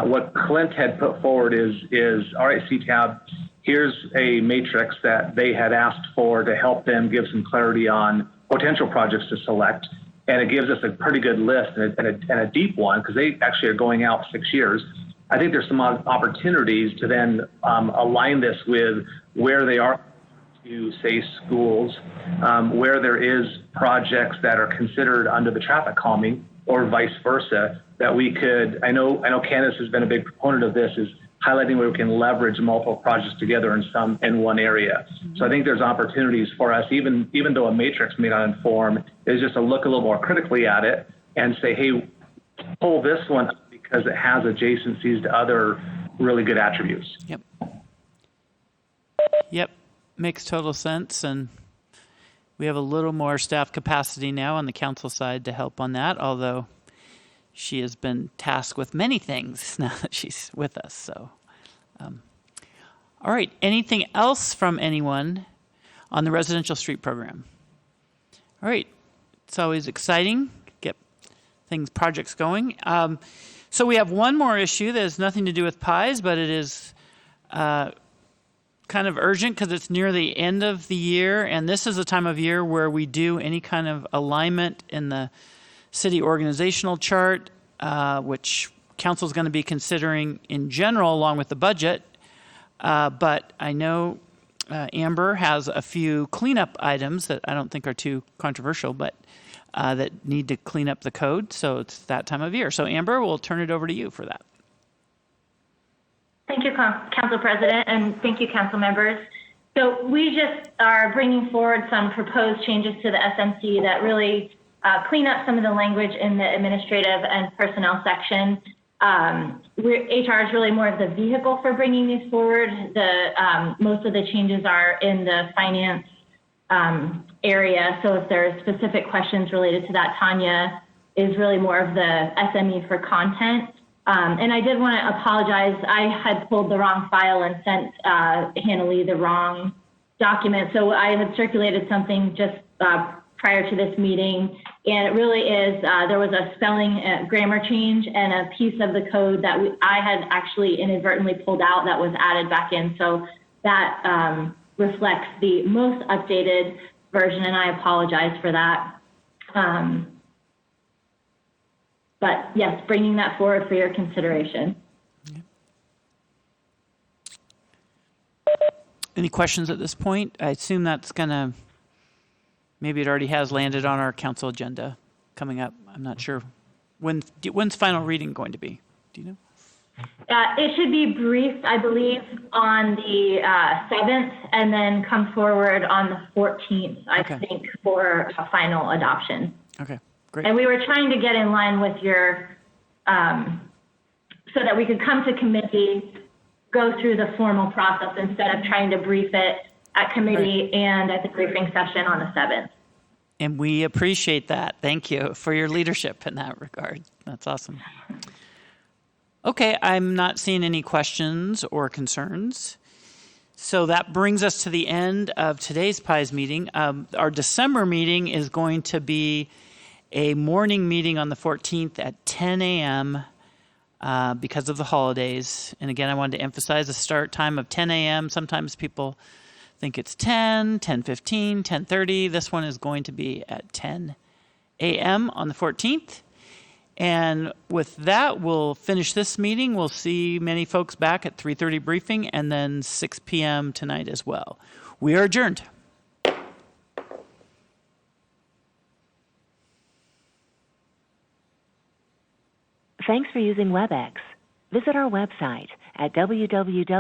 what Clint had put forward is all right, CTAB, here's a matrix that they had asked for to help them give some clarity on potential projects to select. And it gives us a pretty good list and a deep one because they actually are going out 6 years. I think there's some opportunities to then align this with where they are to, say, schools, where there is projects that are considered under the traffic calming or vice versa, that we could, I know Candace has been a big proponent of this, is highlighting where we can leverage multiple projects together in one area. So I think there's opportunities for us, even though a matrix may not inform, is just to look a little more critically at it and say, hey, pull this one up because it has adjacencies to other really good attributes. Yep. Makes total sense. And we have a little more staff capacity now on the council side to help on that, although she has been tasked with many things now that she's with us. So, all right. Anything else from anyone on the residential street program? All right. It's always exciting to get projects going. So we have one more issue that has nothing to do with pies, but it is kind of urgent because it's near the end of the year. And this is a time of year where we do any kind of alignment in the city organizational chart, which council is going to be considering in general along with the budget. But I know Amber has a few cleanup items that I don't think are too controversial, but that need to clean up the code. So it's that time of year. So Amber, we'll turn it over to you for that. Thank you, Council President, and thank you, council members. So we just are bringing forward some proposed changes to the SMC that really clean up some of the language in the administrative and personnel section. HR is really more of the vehicle for bringing these forward. Most of the changes are in the finance area. So if there are specific questions related to that, Tanya is really more of the SME for content. And I did want to apologize. I had pulled the wrong file and sent Hannah Lee the wrong document. So I had circulated something just prior to this meeting. And it really is, there was a spelling grammar change and a piece of the code that I had actually inadvertently pulled out that was added back in. So that reflects the most updated version, and I apologize for that. But yes, bringing that forward for your consideration. Any questions at this point? I assume that's gonna, maybe it already has landed on our council agenda coming up. I'm not sure. When's final reading going to be? Do you know? It should be briefed, I believe, on the 7th, and then come forward on the 14th, I think, for a final adoption. Okay, great. And we were trying to get in line with your, so that we could come to committee, go through the formal process instead of trying to brief it at committee and at the briefing session on the 7th. And we appreciate that. Thank you for your leadership in that regard. That's awesome. Okay, I'm not seeing any questions or concerns. So that brings us to the end of today's PIES meeting. Our December meeting is going to be a morning meeting on the 14th at 10 a.m. Because of the holidays. And again, I wanted to emphasize the start time of 10 a.m. Sometimes people think it's 10, 10:15, 10:30. This one is going to be at 10 a.m. on the 14th. And with that, we'll finish this meeting. We'll see many folks back at 3:30 briefing and then 6 p.m. tonight as well. We are adjourned. Thanks for using WebEx. Visit our website at www.